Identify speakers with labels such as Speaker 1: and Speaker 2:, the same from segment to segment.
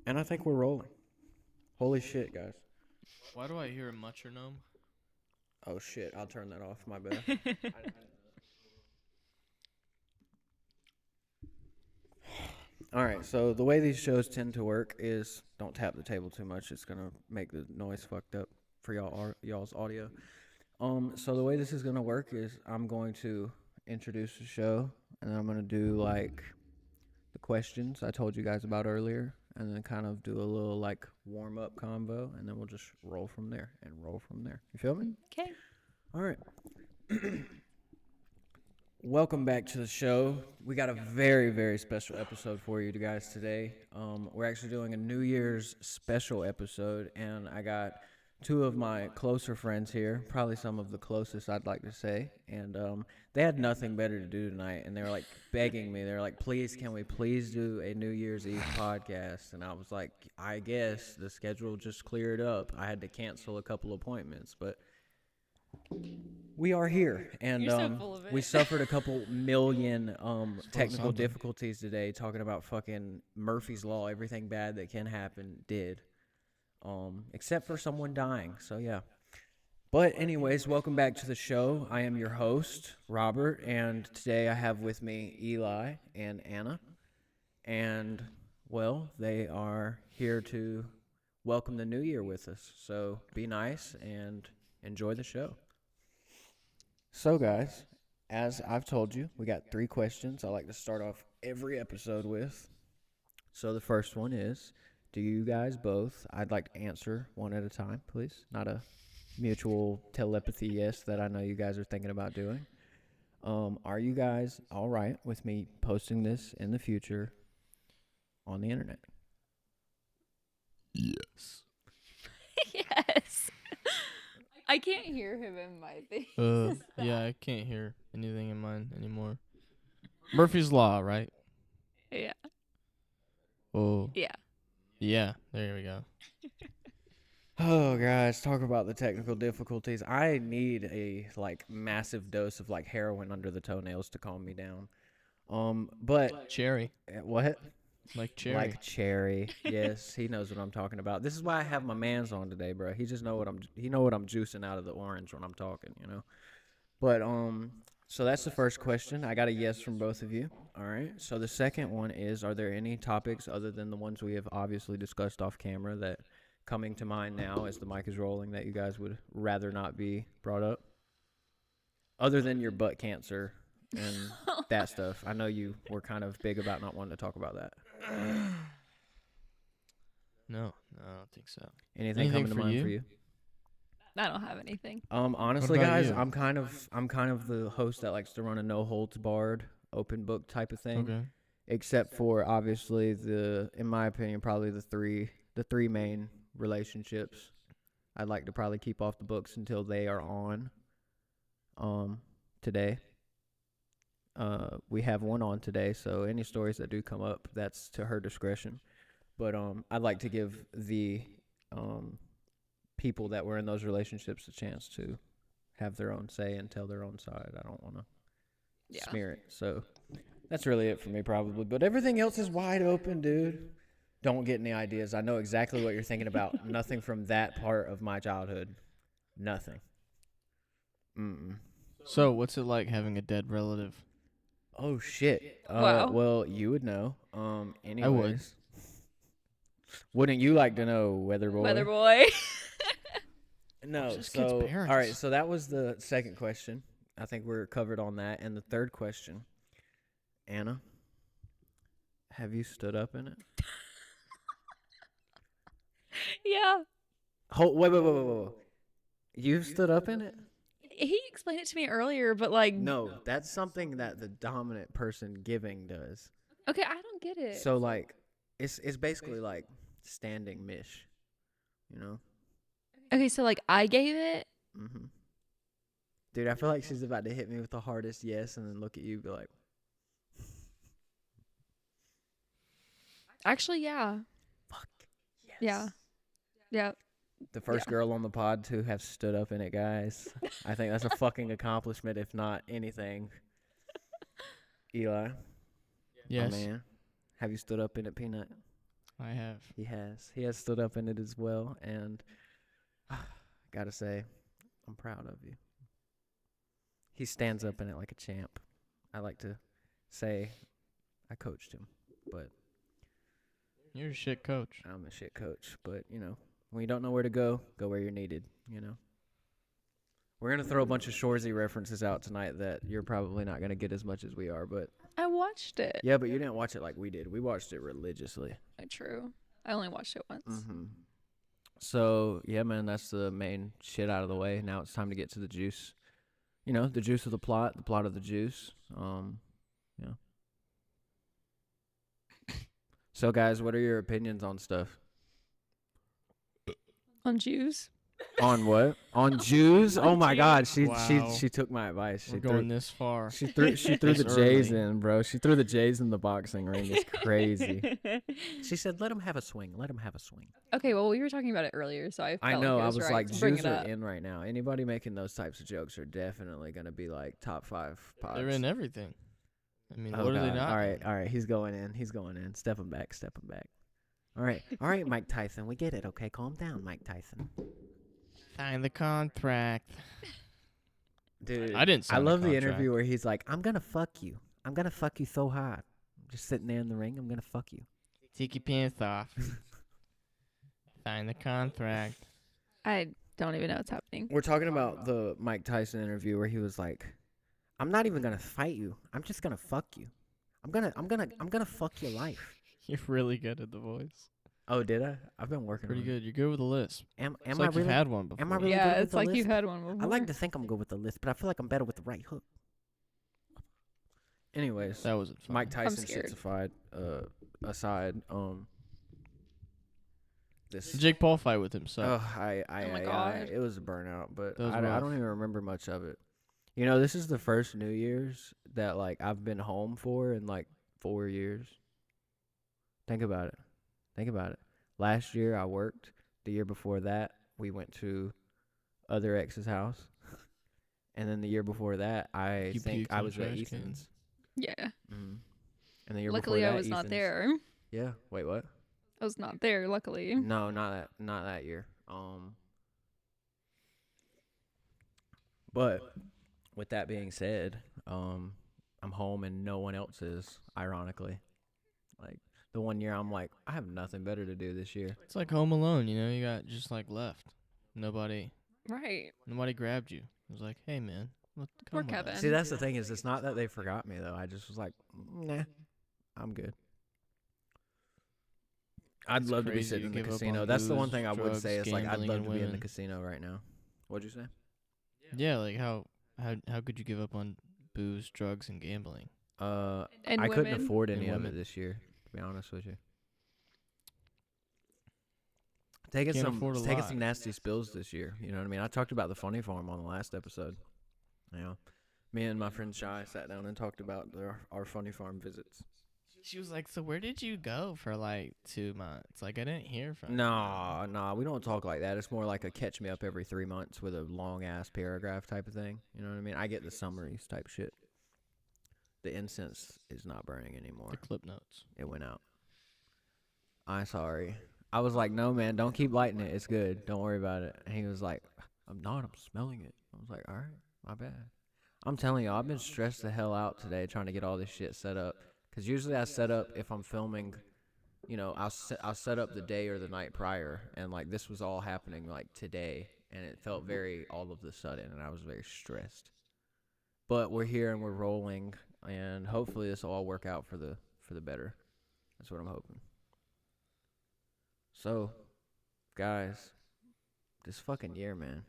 Speaker 1: And I think we're rolling. Holy shit, guys.
Speaker 2: Why do I hear a metronome?
Speaker 1: Oh shit, I'll turn that off, my bad. Alright, so the way these shows tend to work is don't tap the table too much. It's gonna make the noise fucked up for y'all's audio. So the way this is gonna work is I'm going to introduce the show, and then I'm gonna do like the questions I told you guys about earlier, and then kind of do a little like warm up combo, and then we'll just roll from there and roll from there. You feel me?
Speaker 3: Okay.
Speaker 1: All right. Welcome back to the show. We got a very, very special episode for you guys today. We're actually doing a New Year's special episode, and I got two of my closer friends here, probably some of the closest I'd like to say, and they had nothing better to do tonight, and they were like begging me. They were like, please, can we please do a New Year's Eve podcast? And I was like, I guess the schedule just cleared up. I had to cancel a couple appointments, but we are here, and
Speaker 3: You're so full of it.
Speaker 1: we suffered a couple million technical difficulties today talking about fucking Murphy's Law. Everything bad that can happen did. Except for someone dying. So, yeah. But anyways, welcome back to the show. I am your host, Robert, and today I have with me Eli and Anna. And, well, they are here to welcome the new year with us. So, be nice and enjoy the show. So, guys, as I've told you, we got 3 questions I like to start off every episode with. So, the first one is, do you guys both, I'd like to answer one at a time, please. Not a mutual telepathy yes that I know you guys are thinking about doing. Are you guys all right with me posting this in the future on the internet?
Speaker 2: Yes.
Speaker 3: Yes. I can't hear him in my thing.
Speaker 2: Yeah, I can't hear anything in mine anymore. Murphy's Law, right?
Speaker 3: Yeah.
Speaker 2: Oh.
Speaker 3: Yeah.
Speaker 2: Yeah, there we go.
Speaker 1: Oh, guys, talk about the technical difficulties. I need a, massive dose of, heroin under the toenails to calm me down. But...
Speaker 2: Cherry.
Speaker 1: What?
Speaker 2: Like cherry.
Speaker 1: Like cherry. Yes, he knows what I'm talking about. This is why I have my mans on today, bro. He just know what I'm juicing out of the orange when I'm talking, you know. But so that's the first question. I got a yes from both of you. All right. So the second one is, are there any topics other than the ones we have obviously discussed off camera that coming to mind now as the mic is rolling that you guys would rather not be brought up? Other than your butt cancer and that stuff. I know you were kind of big about not wanting to talk about that.
Speaker 2: No, I don't think so.
Speaker 1: Anything coming to mind for you?
Speaker 3: I don't have anything.
Speaker 1: Honestly,
Speaker 2: What about
Speaker 1: guys,
Speaker 2: you?
Speaker 1: I'm kind of the host that likes to run a no holds barred open book type of thing.
Speaker 2: Okay.
Speaker 1: Except for obviously in my opinion, probably the three main relationships. I'd like to probably keep off the books until they are on. Today. We have one on today, so any stories that do come up, that's to her discretion. But I'd like to give the people that were in those relationships a chance to have their own say and tell their own side. I don't want to smear it. So that's really it for me probably. But everything else is wide open, dude. Don't get any ideas. I know exactly what you're thinking about. Nothing from that part of my childhood. Nothing.
Speaker 2: So, what's it like having a dead relative?
Speaker 1: Oh, shit.
Speaker 3: Wow.
Speaker 1: Well, you would know. Anyways.
Speaker 2: I would.
Speaker 1: Wouldn't you like to know, Weather Boy?
Speaker 3: Weather boy.
Speaker 1: No,
Speaker 2: Just kids'
Speaker 1: so,
Speaker 2: parents.
Speaker 1: all right, so that was the second question. I think we're covered on that. And the third question, Anna, have you stood up in it?
Speaker 3: Yeah.
Speaker 1: Wait. You've stood up in it?
Speaker 3: He explained it to me earlier, but like.
Speaker 1: No, that's something that the dominant person giving does.
Speaker 3: Okay, I don't get it.
Speaker 1: So, it's basically like standing mish, you know?
Speaker 3: Okay, so like I gave it.
Speaker 1: Mm-hmm. Dude, I feel like she's about to hit me with the hardest yes and then look at you and be like...
Speaker 3: Actually, yeah.
Speaker 1: Fuck, yes.
Speaker 3: Yeah. Yeah.
Speaker 1: The first girl on the pod to have stood up in it, guys. I think that's a fucking accomplishment, if not anything. Eli,
Speaker 2: Yes.
Speaker 1: my man, have you stood up in it, Peanut?
Speaker 2: I have.
Speaker 1: He has. He has stood up in it as well, and gotta say, I'm proud of you. He stands up in it like a champ. I like to say I coached him, but
Speaker 2: You're a shit coach.
Speaker 1: I'm a shit coach. But, you know, when you don't know where to go where you're needed, you know. We're going to throw a bunch of Shoresy references out tonight that you're probably not going to get as much as we are, but...
Speaker 3: I watched it.
Speaker 1: Yeah, but you didn't watch it like we did. We watched it religiously.
Speaker 3: True. I only watched it once.
Speaker 1: Mm-hmm. So, yeah, man, that's the main shit out of the way. Now it's time to get to the juice. You know, the juice of the plot of the juice. Yeah. So, guys, what are your opinions on stuff?
Speaker 3: On Jews?
Speaker 1: On what? On Jews? Oh my God, she
Speaker 2: Wow.
Speaker 1: she took my advice.
Speaker 2: We're going this far.
Speaker 1: She threw the
Speaker 2: This
Speaker 1: J's
Speaker 2: early.
Speaker 1: in, bro. She threw the J's in the boxing ring. It's crazy. She said, "Let him have a swing. Let him have a swing."
Speaker 3: Okay, well, we were talking about it earlier, so I felt
Speaker 1: know.
Speaker 3: like it
Speaker 1: I
Speaker 3: was
Speaker 1: was
Speaker 3: right
Speaker 1: like,
Speaker 3: to bring
Speaker 1: Jews
Speaker 3: it
Speaker 1: are
Speaker 3: up.
Speaker 1: in right now. Anybody making those types of jokes are definitely gonna be like top 5 pods.
Speaker 2: They're in everything. I mean,
Speaker 1: Oh,
Speaker 2: what are they
Speaker 1: God.
Speaker 2: not?
Speaker 1: All right. He's going in. Step him back. All right, Mike Tyson. We get it. Okay, calm down, Mike Tyson.
Speaker 2: Sign the contract.
Speaker 1: Dude,
Speaker 2: I didn't sign
Speaker 1: I love
Speaker 2: the
Speaker 1: the
Speaker 2: contract.
Speaker 1: interview where he's like, "I'm gonna fuck you. I'm gonna fuck you so hard. I'm just sitting there in the ring. I'm gonna fuck you."
Speaker 2: Take your pants off. Sign the contract.
Speaker 3: I don't even know what's happening.
Speaker 1: We're talking about the Mike Tyson interview where he was like, "I'm not even gonna fight you. I'm just gonna fuck you. I'm gonna fuck your life."
Speaker 2: You're really good at the voice.
Speaker 1: Oh, did I? I've been working.
Speaker 2: Pretty
Speaker 1: on
Speaker 2: good. You're good with a lisp.
Speaker 1: It. Am
Speaker 2: It's
Speaker 1: I
Speaker 2: like
Speaker 1: really?
Speaker 2: you've had one before.
Speaker 1: Am I really
Speaker 3: Yeah,
Speaker 1: good with
Speaker 3: it's
Speaker 1: the
Speaker 3: like
Speaker 1: lisp?
Speaker 3: you've had one before.
Speaker 1: I like to think I'm good with the list, but I feel like I'm better with the right hook. Anyways,
Speaker 2: That wasn't fun.
Speaker 1: Mike Tyson
Speaker 3: scared.
Speaker 1: aside, this
Speaker 2: Jake Paul fight with himself.
Speaker 1: oh
Speaker 3: my God.
Speaker 1: it was a burnout, but
Speaker 2: That was
Speaker 1: I
Speaker 2: rough.
Speaker 1: don't even remember much of it. You know, this is the first New Year's that like I've been home for in like 4 years. Think about it. Last year I worked. The year before that we went to other ex's house, and then the year before that I
Speaker 2: You
Speaker 1: think
Speaker 2: puked
Speaker 1: I
Speaker 2: on a
Speaker 1: was at
Speaker 2: trash can.
Speaker 1: Ethan's.
Speaker 3: Yeah.
Speaker 1: Mm-hmm. And the year
Speaker 3: Luckily,
Speaker 1: before
Speaker 3: I
Speaker 1: that,
Speaker 3: was not
Speaker 1: Ethan's.
Speaker 3: there.
Speaker 1: Yeah. Wait, what?
Speaker 3: I was not there, luckily.
Speaker 1: No, not that year. But with that being said, I'm home and no one else is, ironically. Like the one year I'm like, I have nothing better to do this year.
Speaker 2: It's like Home Alone, you know, you got just like left. Nobody
Speaker 3: Right.
Speaker 2: grabbed you. It was like, hey man,
Speaker 3: Poor
Speaker 2: come on.
Speaker 3: Kevin.
Speaker 1: See, that's the thing is it's not that they forgot me though. I just was like, nah, I'm good. I'd
Speaker 2: It's
Speaker 1: love to be
Speaker 2: crazy
Speaker 1: sitting
Speaker 2: to
Speaker 1: in the
Speaker 2: give up
Speaker 1: casino.
Speaker 2: on
Speaker 1: That's the one
Speaker 2: booze,
Speaker 1: thing I would
Speaker 2: drugs,
Speaker 1: say is like I'd
Speaker 2: gambling,
Speaker 1: love
Speaker 2: and
Speaker 1: to be in the
Speaker 2: women.
Speaker 1: casino right now. What'd you say?
Speaker 2: Yeah, like how could you give up on booze, drugs, and gambling?
Speaker 3: And
Speaker 1: I couldn't
Speaker 3: women.
Speaker 1: afford
Speaker 2: And
Speaker 1: any of it
Speaker 2: women.
Speaker 1: this year, to be honest with you. Taking
Speaker 2: Can't afford a lot.
Speaker 1: some nasty spills this year. You know what I mean? I talked about the funny farm on the last episode. Yeah, me and my friend Shy sat down and talked about our funny farm visits.
Speaker 2: She was like, so where did you go for like 2 months? Like I didn't hear from you.
Speaker 1: No, we don't talk like that. It's more like a catch me up every 3 months with a long ass paragraph type of thing. You know what I mean? I get the summaries type shit. The incense is not burning anymore.
Speaker 2: The clip notes.
Speaker 1: It went out. I'm sorry. I was like, no, man, don't keep lighting it. It's good. Don't worry about it. And he was like, I'm not. I'm smelling it. I was like, all right, my bad. I'm telling y'all, I've been stressed the hell out today trying to get all this shit set up. Because usually I set up if I'm filming, you know, I'll set up the day or the night prior. And, like, this was all happening, like, today. And it felt very all of the sudden. And I was very stressed. But we're here and we're rolling. And hopefully this will all work out for the better. That's what I'm hoping. So, guys, this fucking year, man.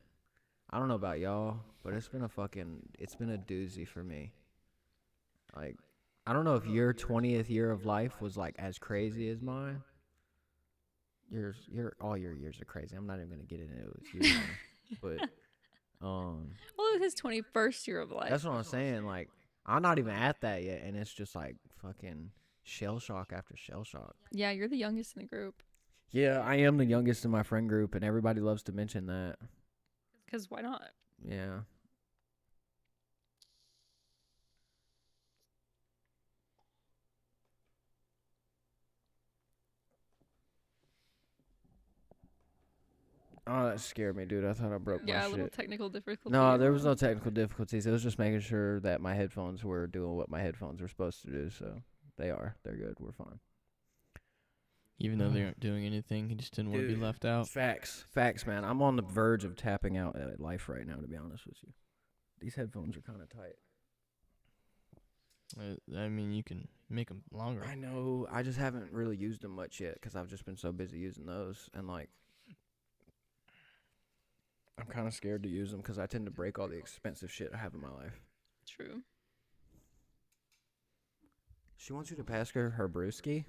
Speaker 1: I don't know about y'all, but it's been a doozy for me. Like, I don't know if your 20th year of life was like as crazy as mine. All your years are crazy. I'm not even gonna get into it with you, but
Speaker 3: Well, it was his 21st year of life.
Speaker 1: that's what I'm saying. Like, I'm not even at that yet, and it's just like fucking shell shock after shell shock.
Speaker 3: Yeah, you're the youngest in the group.
Speaker 1: Yeah, I am the youngest in my friend group, and everybody loves to mention that.
Speaker 3: Because why not?
Speaker 1: Yeah. Oh, that scared me, dude. I thought I broke
Speaker 3: Yeah,
Speaker 1: my
Speaker 3: a little
Speaker 1: shit.
Speaker 3: technical difficulty.
Speaker 1: No, there was no technical difficulties. It was just making sure that my headphones were doing what my headphones were supposed to do. So they are. They're good. We're fine.
Speaker 2: Even though they aren't doing anything, he just didn't want to be
Speaker 1: Dude,
Speaker 2: left out.
Speaker 1: Facts, man. I'm on the verge of tapping out at life right now. To be honest with you, these headphones are kind of tight.
Speaker 2: I mean, you can make them longer.
Speaker 1: I know. I just haven't really used them much yet because I've just been so busy using those, and like, I'm kind of scared to use them because I tend to break all the expensive shit I have in my life.
Speaker 3: True.
Speaker 1: She wants you to pass her brewski.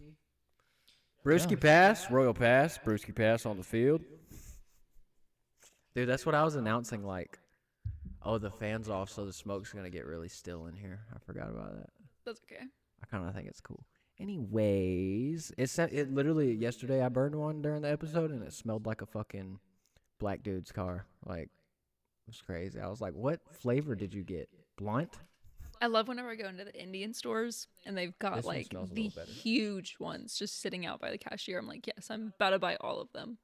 Speaker 1: Brewski pass, royal pass, brewski pass on the field. Dude, that's what I was announcing, like, oh, the fan's off, so the smoke's going to get really still in here. I forgot about that.
Speaker 3: That's okay.
Speaker 1: I kind of think it's cool. Anyways, it literally, yesterday I burned one during the episode, and it smelled like a fucking black dude's car. Like, it was crazy. I was like, what flavor did you get? Blunt?
Speaker 3: I love whenever I go into the Indian stores and they've got
Speaker 1: This one
Speaker 3: like
Speaker 1: smells a
Speaker 3: the
Speaker 1: little better.
Speaker 3: huge ones just sitting out by the cashier. I'm like, yes, I'm about to buy all of them.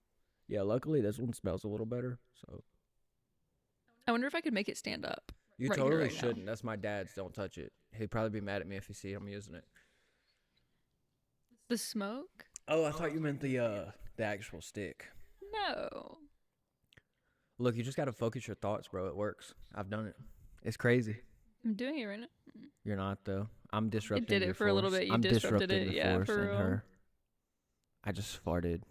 Speaker 1: Yeah, luckily this one smells a little better, so.
Speaker 3: I wonder if I could make it stand up.
Speaker 1: You
Speaker 3: right here,
Speaker 1: totally
Speaker 3: right now.
Speaker 1: shouldn't. That's my dad's. Don't touch it. He'd probably be mad at me if he see I'm using it.
Speaker 3: The smoke?
Speaker 1: Oh, I thought you meant the actual stick.
Speaker 3: No.
Speaker 1: Look, you just gotta focus your thoughts, bro. It works. I've done it. It's crazy.
Speaker 3: I'm doing it right now.
Speaker 1: You're not though. I'm disrupting.
Speaker 3: did it
Speaker 1: your
Speaker 3: for a little
Speaker 1: force.
Speaker 3: bit. You
Speaker 1: I'm
Speaker 3: disrupted
Speaker 1: disrupting
Speaker 3: it.
Speaker 1: the
Speaker 3: Yeah,
Speaker 1: force
Speaker 3: for
Speaker 1: in
Speaker 3: real.
Speaker 1: her. I just farted.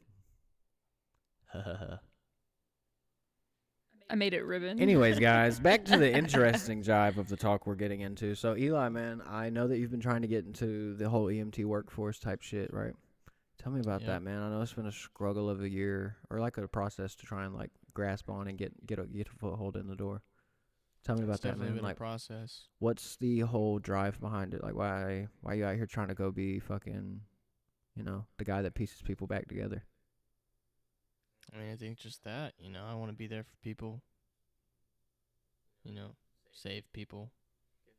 Speaker 3: I made it ribbon.
Speaker 1: Anyways, guys, back to the interesting jive of the talk we're getting into. So, Eli, man, I know that you've been trying to get into the whole EMT workforce type shit, right? Tell me about that, man. I know it's been a struggle of a year, or like a process to try and like grasp on and get a foothold in the door. Tell me about that, man.
Speaker 2: Been
Speaker 1: Like,
Speaker 2: a process.
Speaker 1: what's the whole drive behind it? Like, why you out here trying to go be fucking, the guy that pieces people back together?
Speaker 2: I mean, I think just that, I want to be there for people, save people,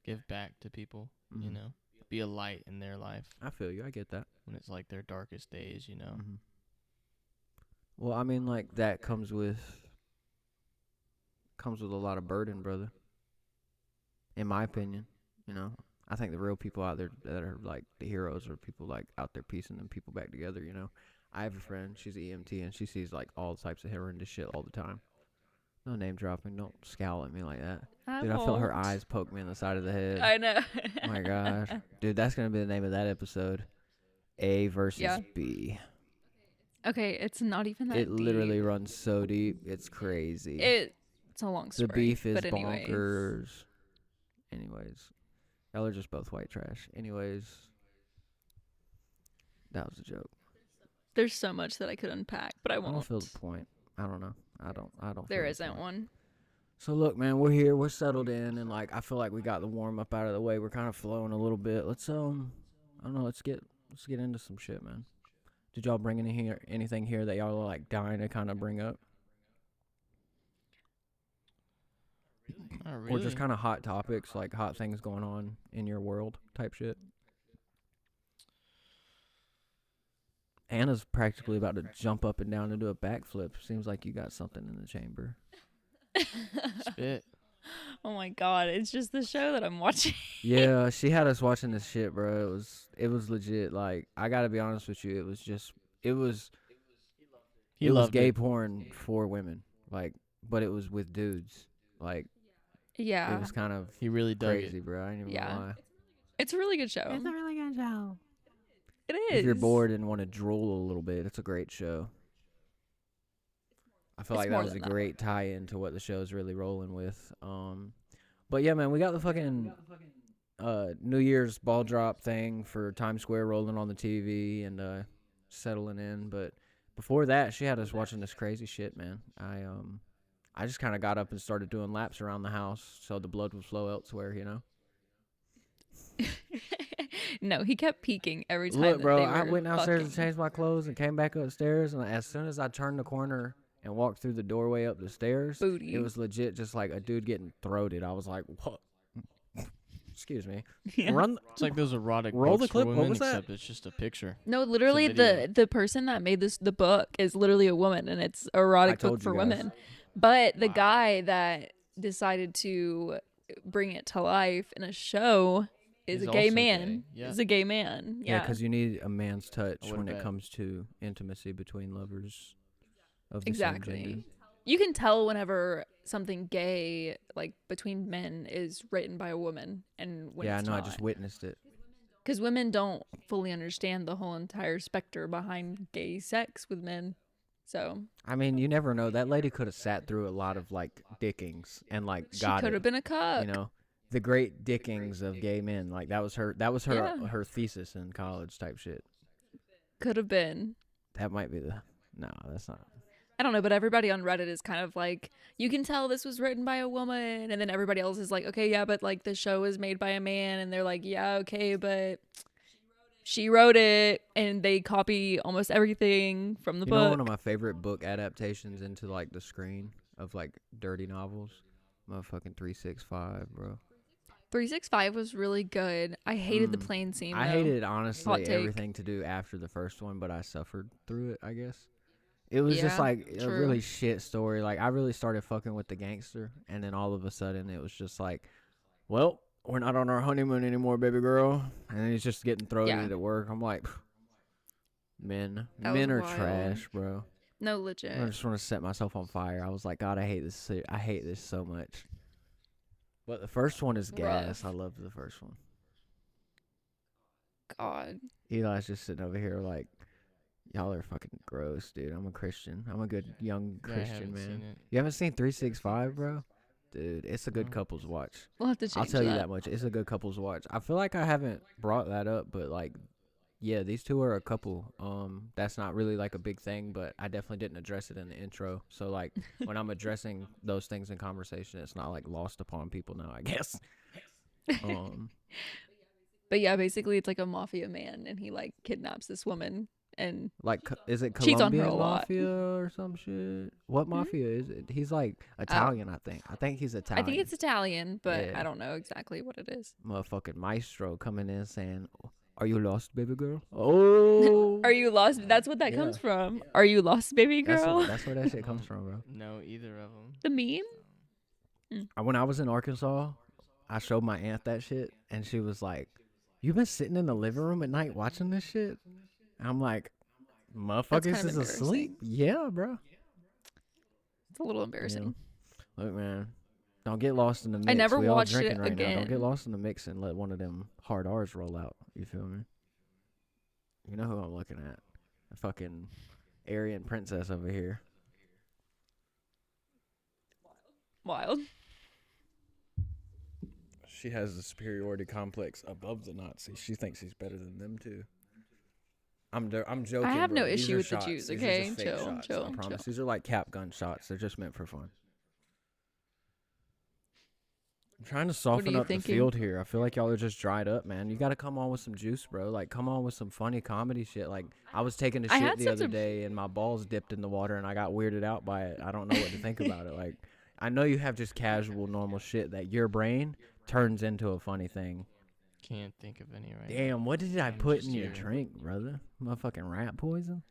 Speaker 2: give back to people,
Speaker 1: Mhm.
Speaker 2: be a light in their life
Speaker 1: I feel you. I get that.
Speaker 2: when it's like their darkest days,
Speaker 1: Mm-hmm. Well, I mean, like, that comes with a lot of burden, brother. In my opinion, I think the real people out there that are like the heroes are people like out there piecing them people back together. I have a friend. She's an EMT and she sees like all types of horrendous shit all the time. No name dropping. Don't scowl at me like that. Dude, I felt her eyes poke me in the side of the head.
Speaker 3: I know.
Speaker 1: Oh my gosh, dude, that's gonna be the name of that episode. A versus B.
Speaker 3: Okay, it's not even that
Speaker 1: It literally runs so deep. It's crazy.
Speaker 3: It's a long story.
Speaker 1: The beef is
Speaker 3: but anyways.
Speaker 1: bonkers. Anyways, y'all are just both white trash. Anyways, that was a joke.
Speaker 3: There's so much that I could unpack, but I
Speaker 1: I
Speaker 3: won't.
Speaker 1: don't feel the point. I don't know. I don't.
Speaker 3: There
Speaker 1: feel the
Speaker 3: isn't
Speaker 1: point.
Speaker 3: one.
Speaker 1: So look, man, we're here. We're settled in, and like I feel like we got the warm up out of the way. We're kind of flowing a little bit. Let's I don't know. Let's get into some shit, man. Did y'all bring anything here that y'all are like dying to kind of bring up?
Speaker 2: Not really.
Speaker 1: Or just kind of hot topics, like hot things going on in your world type shit? Anna's practically about to jump up and down and do a backflip. Seems like you got something in the chamber.
Speaker 2: Spit.
Speaker 3: Oh my god, it's just the show that I'm watching.
Speaker 1: Yeah, she had us watching this shit, bro. It was legit. Like, I gotta be honest with you. It was gay porn for women. Like, but it was with dudes. Like,
Speaker 3: Yeah.
Speaker 1: it was kind of
Speaker 2: He really dug
Speaker 1: crazy,
Speaker 2: it.
Speaker 1: bro. I ain't even
Speaker 3: Yeah.
Speaker 1: gonna lie.
Speaker 3: It's a really good show.
Speaker 1: It's a really good show.
Speaker 3: It is.
Speaker 1: If you're bored and want to drool a little bit, it's a great show. I feel
Speaker 3: It's
Speaker 1: like that
Speaker 3: more
Speaker 1: was a
Speaker 3: than that.
Speaker 1: great tie-in to what the show's really rolling with. But yeah, man, we got the fucking New Year's ball drop thing for Times Square rolling on the TV and settling in. But before that, she had us watching this crazy shit, man. I just kind of got up and started doing laps around the house so the blood would flow elsewhere,
Speaker 3: No, he kept peeking every time.
Speaker 1: Look,
Speaker 3: that
Speaker 1: bro,
Speaker 3: they
Speaker 1: I
Speaker 3: were
Speaker 1: went downstairs
Speaker 3: fucking.
Speaker 1: to change my clothes and came back upstairs, and as soon as I turned the corner and walked through the doorway up the stairs,
Speaker 3: Booty.
Speaker 1: it was legit just like a dude getting throated. I was like, what? Excuse me.
Speaker 3: Yeah.
Speaker 1: Run.
Speaker 2: It's like those erotic
Speaker 1: Roll
Speaker 2: books
Speaker 1: the clip.
Speaker 2: for
Speaker 1: What
Speaker 2: women,
Speaker 1: was that?
Speaker 2: except it's just a picture.
Speaker 3: No, literally
Speaker 2: video.
Speaker 3: the person that made the book is literally a woman, and it's an erotic
Speaker 1: told
Speaker 3: book for
Speaker 1: you guys.
Speaker 3: women. But the guy that decided to bring it to life in a show is
Speaker 2: He's
Speaker 3: a gay
Speaker 2: also
Speaker 3: man.
Speaker 2: gay, yeah.
Speaker 3: Is a gay man.
Speaker 1: Yeah,
Speaker 3: Yeah.
Speaker 1: because you need a man's touch
Speaker 2: I would've
Speaker 1: when it
Speaker 2: bet.
Speaker 1: comes to intimacy between lovers of the same gender.
Speaker 3: Exactly. You can tell whenever something gay, like between men, is written by a woman, and when
Speaker 1: Yeah, I
Speaker 3: it's
Speaker 1: know. I
Speaker 3: not.
Speaker 1: just witnessed it.
Speaker 3: Because women don't fully understand the whole entire specter behind gay sex with men. So
Speaker 1: I mean, you never know. That lady could have sat through a lot of like dickings and like
Speaker 3: she
Speaker 1: got
Speaker 3: could
Speaker 1: it.
Speaker 3: have been a cuck.
Speaker 1: You know, the great dickings of gay men. Like that was her. That was her.
Speaker 3: Yeah.
Speaker 1: Her thesis in college type shit.
Speaker 3: Could have been.
Speaker 1: That might be the. No, that's not.
Speaker 3: I don't know, but everybody on Reddit is kind of like, you can tell this was written by a woman, and then everybody else is like, okay, yeah, but like the show is made by a man, and they're like, yeah, okay, but she wrote it, and they copy almost everything from the
Speaker 1: You
Speaker 3: book.
Speaker 1: know, one of my favorite book adaptations into like the screen of like dirty novels. Motherfucking 365, bro.
Speaker 3: 365 was really good. I hated the
Speaker 1: Mm.
Speaker 3: plane scene.
Speaker 1: I
Speaker 3: though.
Speaker 1: hated
Speaker 3: Hot
Speaker 1: honestly
Speaker 3: take.
Speaker 1: everything to do after the first one, but I suffered through it, I guess. It was just
Speaker 3: Yeah,
Speaker 1: like a
Speaker 3: true.
Speaker 1: really shit story. Like I really started fucking with the gangster, and then all of a sudden it was just like, well, we're not on our honeymoon anymore, baby girl. And then he's just getting thrown
Speaker 3: Yeah.
Speaker 1: into work. I'm like, men
Speaker 3: That
Speaker 1: men
Speaker 3: was
Speaker 1: are
Speaker 3: wild.
Speaker 1: trash, bro.
Speaker 3: No, legit.
Speaker 1: I just want to set myself on fire. I was like, God, I hate this. I hate this so much. But the first one is gas.
Speaker 3: Rough.
Speaker 1: I love the first one.
Speaker 3: God.
Speaker 1: Eli's just sitting over here like, y'all are fucking gross, dude. I'm a Christian. I'm a good young
Speaker 2: Yeah, I
Speaker 1: Christian
Speaker 2: haven't
Speaker 1: man.
Speaker 2: seen it.
Speaker 1: You haven't seen 365, bro? Dude, it's a good
Speaker 2: No.
Speaker 1: couples watch.
Speaker 3: We'll have to change
Speaker 1: I'll tell you that much. It's a good couples watch. I feel like I haven't brought that up, but like, yeah, these two are a couple. That's not really like a big thing, but I definitely didn't address it in the intro. So like, when I'm addressing those things in conversation, it's not like lost upon people now, I guess.
Speaker 3: But yeah, basically it's like a mafia man, and he like kidnaps this woman, and
Speaker 1: Like, is it
Speaker 3: Cheats on her
Speaker 1: Colombian
Speaker 3: a lot.
Speaker 1: mafia or some shit? What mafia is it? He's like Italian, I think. I think he's Italian.
Speaker 3: I think it's Italian, but
Speaker 1: Yeah.
Speaker 3: I don't know exactly what it is.
Speaker 1: Motherfucking maestro coming in saying, "Are you lost, baby girl?" Oh,
Speaker 3: Are you lost? That's what that
Speaker 1: Yeah.
Speaker 3: comes from. Are you lost, baby girl?
Speaker 1: That's where that shit comes from, bro.
Speaker 2: No, either of them.
Speaker 3: The meme?
Speaker 1: When I was in Arkansas, I showed my aunt that shit, and she was like, "You been sitting in the living room at night watching this shit?" And I'm like, "Motherfuckers
Speaker 3: kind of
Speaker 1: is asleep." Yeah, bro.
Speaker 3: It's a little embarrassing.
Speaker 1: Yeah. Look, man, don't get lost in the mix.
Speaker 3: I never
Speaker 1: we all
Speaker 3: watched
Speaker 1: drinking
Speaker 3: it
Speaker 1: right now. Don't
Speaker 3: again.
Speaker 1: get lost in the mix and let one of them hard R's roll out. You feel me? You know who I'm looking at? A fucking Aryan princess over here.
Speaker 3: Wild.
Speaker 1: She has a superiority complex above the Nazis. She thinks she's better than them too. I'm joking.
Speaker 3: I have
Speaker 1: bro.
Speaker 3: no
Speaker 1: These
Speaker 3: issue
Speaker 1: are
Speaker 3: with the
Speaker 1: shots.
Speaker 3: Jews,
Speaker 1: These are
Speaker 3: okay?
Speaker 1: just fake
Speaker 3: Chill,
Speaker 1: shots,
Speaker 3: chill,
Speaker 1: I promise.
Speaker 3: chill.
Speaker 1: These are like cap gun shots. They're just meant for fun. I'm trying to soften
Speaker 3: you
Speaker 1: up the
Speaker 3: thinking?
Speaker 1: field here. I feel like y'all are just dried up, man. You got to come on with some juice, bro. Like, come on with some funny comedy shit. Like, I was taking a
Speaker 3: I
Speaker 1: shit
Speaker 3: had
Speaker 1: the
Speaker 3: such
Speaker 1: other
Speaker 3: a-
Speaker 1: day and my balls dipped in the water and I got weirded out by it. I don't know what to think about it. Like, I know you have just casual, normal shit that your brain turns into a funny thing.
Speaker 2: Can't think of any right now.
Speaker 1: Damn, what did I
Speaker 2: I'm
Speaker 1: put
Speaker 2: just
Speaker 1: in your
Speaker 2: here.
Speaker 1: drink, brother? Motherfucking rat poison?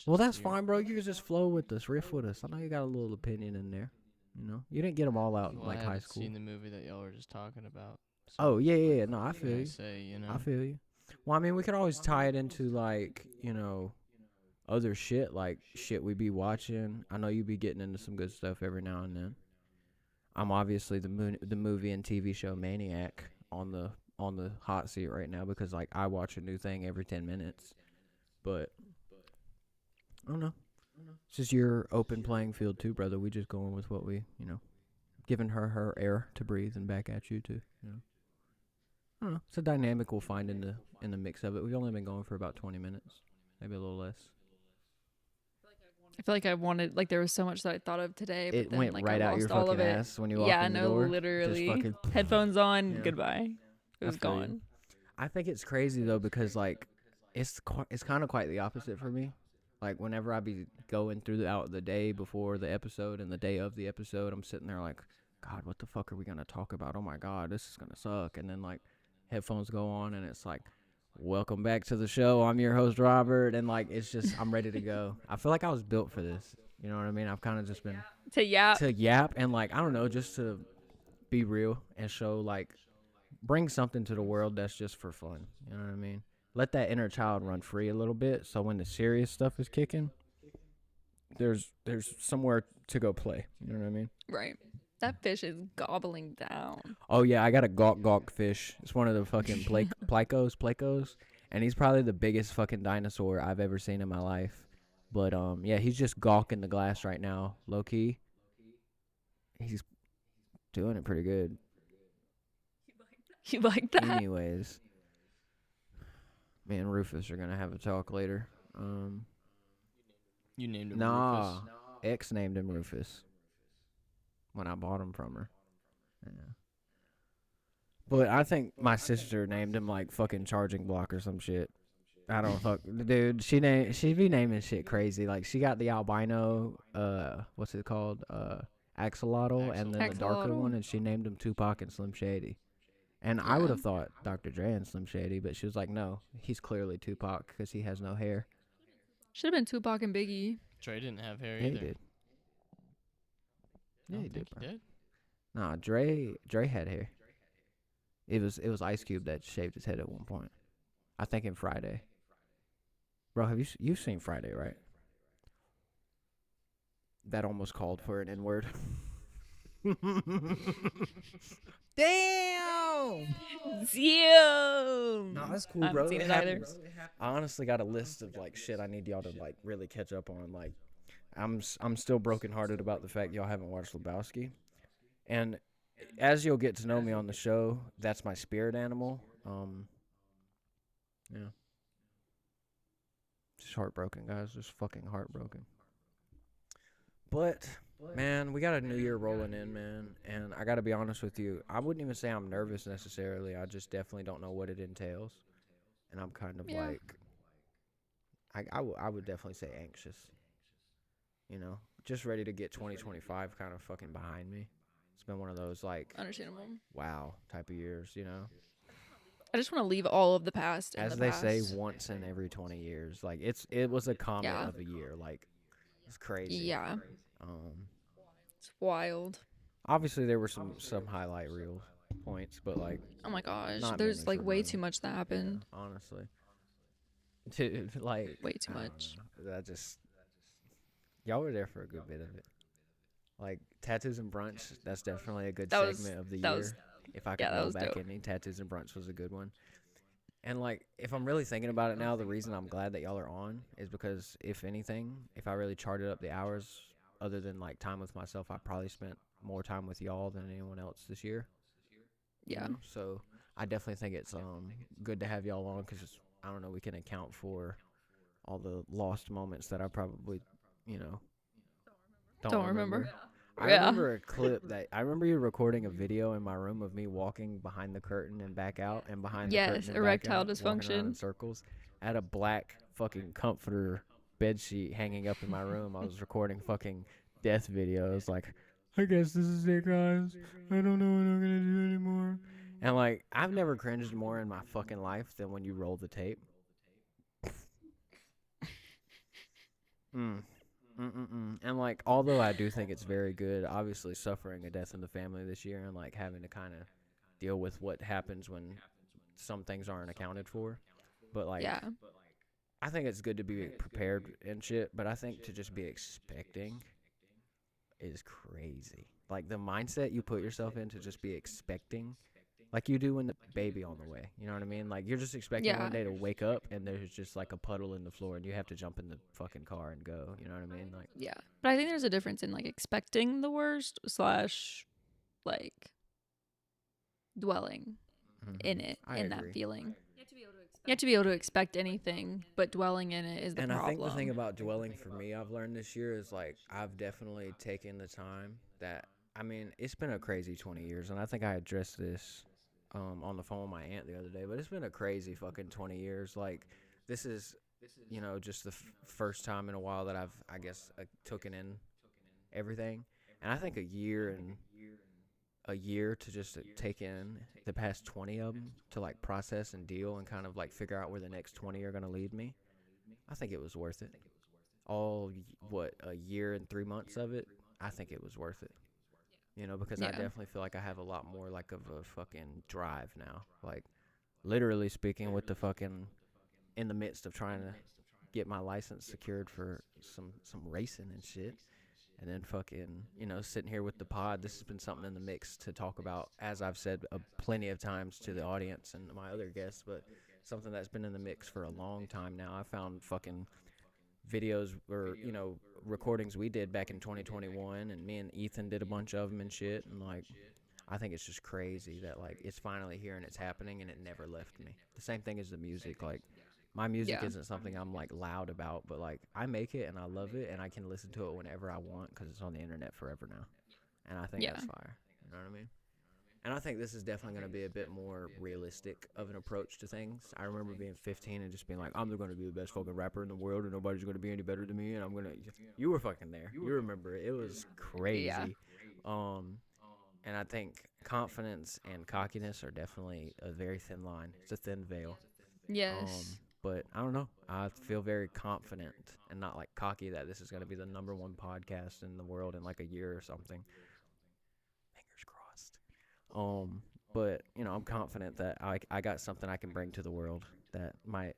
Speaker 1: Well, that's
Speaker 2: here.
Speaker 1: fine, bro. You can just flow with us, riff with us. I know you got a little opinion in there. You know, you didn't get them all out in
Speaker 2: Well,
Speaker 1: like
Speaker 2: I
Speaker 1: high
Speaker 2: haven't
Speaker 1: school.
Speaker 2: seen the movie that y'all were just talking about. So
Speaker 1: Oh yeah. No, I
Speaker 2: what can
Speaker 1: feel
Speaker 2: I
Speaker 1: you.
Speaker 2: say, you know.
Speaker 1: I feel you. Well, I mean, we could always tie it into like, you know, other shit, like shit we be watching. I know you be getting into some good stuff every now and then. I'm obviously the movie and TV show maniac on the hot seat right now because like I watch a new thing every 10 minutes. But I don't know. It's just your open playing field too, brother. We just going with what we, you know, giving her air to breathe and back at you too. You know, I don't know. It's a dynamic we'll find in the mix of it. We've only been going for about 20 minutes, maybe a little less.
Speaker 3: I feel like I wanted, like, there was so much that I thought of today, but
Speaker 1: It
Speaker 3: then,
Speaker 1: went
Speaker 3: like,
Speaker 1: right
Speaker 3: I
Speaker 1: out your
Speaker 3: lost all of
Speaker 1: fucking
Speaker 3: it.
Speaker 1: ass when you walked
Speaker 3: Yeah,
Speaker 1: in the
Speaker 3: no,
Speaker 1: door.
Speaker 3: literally.
Speaker 1: Just fucking.
Speaker 3: Headphones on,
Speaker 1: Yeah.
Speaker 3: goodbye. It
Speaker 1: I
Speaker 3: was
Speaker 1: feel you.
Speaker 3: gone.
Speaker 1: I think it's crazy though because like it's kind of quite the opposite for me. Like whenever I be going throughout the day before the episode and the day of the episode, I'm sitting there like, God, what the fuck are we gonna talk about? Oh my God, this is gonna suck. And then like headphones go on, and it's like, welcome back to the show. I'm your host Robert, and like it's just I'm ready to go. I feel like I was built for this. You know what I mean? I've kind of just been
Speaker 3: To yap.
Speaker 1: to yap and like I don't know, just to be real and show like bring something to the world that's just for fun. You know what I mean? Let that inner child run free a little bit, so when the serious stuff is kicking, there's somewhere to go play. You know what I mean?
Speaker 3: Right. That fish is gobbling down.
Speaker 1: Oh yeah, I got a gawk fish. It's one of the fucking plecos, and he's probably the biggest fucking dinosaur I've ever seen in my life. But yeah, he's just gawking the glass right now, low key. He's doing it pretty good.
Speaker 3: You like that?
Speaker 1: Anyways, me and Rufus are gonna have a talk later.
Speaker 2: You named him
Speaker 1: Nah,
Speaker 2: Rufus.
Speaker 1: X named him Rufus when I bought him from her. Yeah. But I think my sister named him like fucking Charging Block or some shit. I don't fuck, dude. She be naming shit crazy. Like she got the albino, what's it called, axolotl, and then the darker
Speaker 3: Axolotl.
Speaker 1: one, and she named him Tupac and Slim Shady. And I would have thought Dr. Dre and Slim Shady, but she was like, no, he's clearly Tupac because he has no hair.
Speaker 3: Should have been Tupac and Biggie.
Speaker 2: Trey didn't have hair
Speaker 1: Yeah,
Speaker 2: either.
Speaker 1: he did.
Speaker 2: I
Speaker 1: Yeah,
Speaker 2: don't
Speaker 1: he did,
Speaker 2: think
Speaker 1: bro.
Speaker 2: he did.
Speaker 1: Nah, Dre had hair. It was Ice Cube that shaved his head at one point. I think in Friday. Bro, have you've seen Friday, right? That almost called for an N-word. Damn!
Speaker 3: Damn.
Speaker 1: No, that's cool,
Speaker 3: I haven't
Speaker 1: bro.
Speaker 3: seen
Speaker 1: It
Speaker 3: it either.
Speaker 1: happens. I honestly got a list of like shit I need y'all to like really catch up on. Like, I'm still brokenhearted about the fact y'all haven't watched Lebowski, and as you'll get to know me on the show, that's my spirit animal. Yeah, just heartbroken, guys. Just fucking heartbroken. But man, we got a new year rolling in, man, and I gotta be honest with you. I wouldn't even say I'm nervous necessarily. I just definitely don't know what it entails, and I'm kind of
Speaker 3: Yeah.
Speaker 1: like, I would definitely say anxious. You know, just ready to get 2025 kind of fucking behind me. It's been one of those like
Speaker 3: Understandable.
Speaker 1: wow type of years, you know.
Speaker 3: I just want to leave all of the past in
Speaker 1: As
Speaker 3: the
Speaker 1: they
Speaker 3: past.
Speaker 1: say, once in every 20 years. Like it was a comet
Speaker 3: Yeah.
Speaker 1: of a year. Like it's crazy.
Speaker 3: Yeah.
Speaker 1: Um,
Speaker 3: It's wild.
Speaker 1: obviously there were some highlight reel points, but like
Speaker 3: Oh my gosh.
Speaker 1: not
Speaker 3: There's
Speaker 1: many
Speaker 3: like
Speaker 1: for
Speaker 3: way
Speaker 1: me.
Speaker 3: too much that
Speaker 1: Yeah,
Speaker 3: happened.
Speaker 1: honestly. Dude, like
Speaker 3: Way too
Speaker 1: I don't
Speaker 3: much.
Speaker 1: know. That just y'all were there for a good bit of it. Like tattoos and brunch, that's definitely a good
Speaker 3: That was-
Speaker 1: segment of the
Speaker 3: that
Speaker 1: year.
Speaker 3: was-
Speaker 1: If I could
Speaker 3: yeah, that
Speaker 1: roll
Speaker 3: was
Speaker 1: back
Speaker 3: dope.
Speaker 1: any, tattoos and brunch was a good one. And like, if I'm really thinking about it now, the reason I'm glad that y'all are on is because if anything, if I really charted up the hours, other than like time with myself, I probably spent more time with y'all than anyone else this year. you
Speaker 3: Yeah.
Speaker 1: know? So I definitely think it's good to have y'all on because I don't know, we can account for all the lost moments that I probably, you know,
Speaker 3: Don't remember.
Speaker 1: I
Speaker 3: Yeah.
Speaker 1: remember a clip that I remember you recording a video in my room of me walking behind the curtain and back out and behind the
Speaker 3: Yes,
Speaker 1: curtain and
Speaker 3: erectile
Speaker 1: back out, walking around in
Speaker 3: dysfunction.
Speaker 1: circles. I had a black fucking comforter bed sheet hanging up in my room. I was recording fucking death videos like, I guess this is it, guys. I don't know what I'm gonna do anymore. And like, I've never cringed more in my fucking life than when you roll the tape. And like, although I do think it's very good, obviously suffering a death in the family this year and like having to kind of deal with what happens when some things aren't accounted for. But like,
Speaker 3: Yeah.
Speaker 1: I think it's good to be prepared and shit. But I think to just be expecting is crazy. Like the mindset you put yourself in to just be expecting, like you do when the baby on the way. You know what I mean? Like you're just expecting
Speaker 3: Yeah.
Speaker 1: one day to wake up and there's just like a puddle in the floor and you have to jump in the fucking car and go. You know what I mean? Like,
Speaker 3: Yeah. But I think there's a difference in like expecting the worst slash like dwelling in it,
Speaker 1: I
Speaker 3: in
Speaker 1: agree.
Speaker 3: that feeling. You have to be able to expect anything, but dwelling in it is the
Speaker 1: And
Speaker 3: problem.
Speaker 1: I think the thing about dwelling for me, I've learned this year is like I've definitely taken the time that I mean it's been a crazy 20 years, and I think I addressed this on the phone with my aunt the other day. But it's been a crazy fucking 20 years. Like this is you know just the first time in a while that I've I guess taken in everything, and I think a year and a year to just take in the past 20 of them to like process and deal and kind of like figure out where the next 20 are going to lead me, I think it was worth it. A year and 3 months of it, I think it was worth it. You know, because I
Speaker 3: Yeah.
Speaker 1: definitely feel like I have a lot more like of a fucking drive now. Like, literally speaking, with the fucking in the midst of trying to get my license secured for some racing and shit. And then fucking, sitting here with the pod, this has been something in the mix to talk about, as I've said plenty of times to the audience and my other guests, but something that's been in the mix for a long time now. I found fucking videos or, recordings we did back in 2021, and me and Ethan did a bunch of them and shit, and like, I think it's just crazy that like it's finally here and it's happening and it never left me. The same thing as the music, like my music
Speaker 3: Yeah.
Speaker 1: isn't something I'm like loud about, but like I make it and I love it and I can listen to it whenever I want because it's on the internet forever now, and I think that's fire. You know what I mean? And I think this is definitely going to be a bit more realistic of an approach to things. I remember being 15 and just being like, I'm going to be the best fucking rapper in the world and nobody's going to be any better than me, and I'm going to... You were fucking there. You remember it. It was crazy.
Speaker 3: Yeah.
Speaker 1: And I think confidence and cockiness are definitely a very thin line. It's a thin veil.
Speaker 3: Yes.
Speaker 1: But I don't know. I feel very confident and not like cocky that this is going to be the #1 podcast in the world in like a year or something. Fingers crossed. But I'm confident that I got something I can bring to the world that might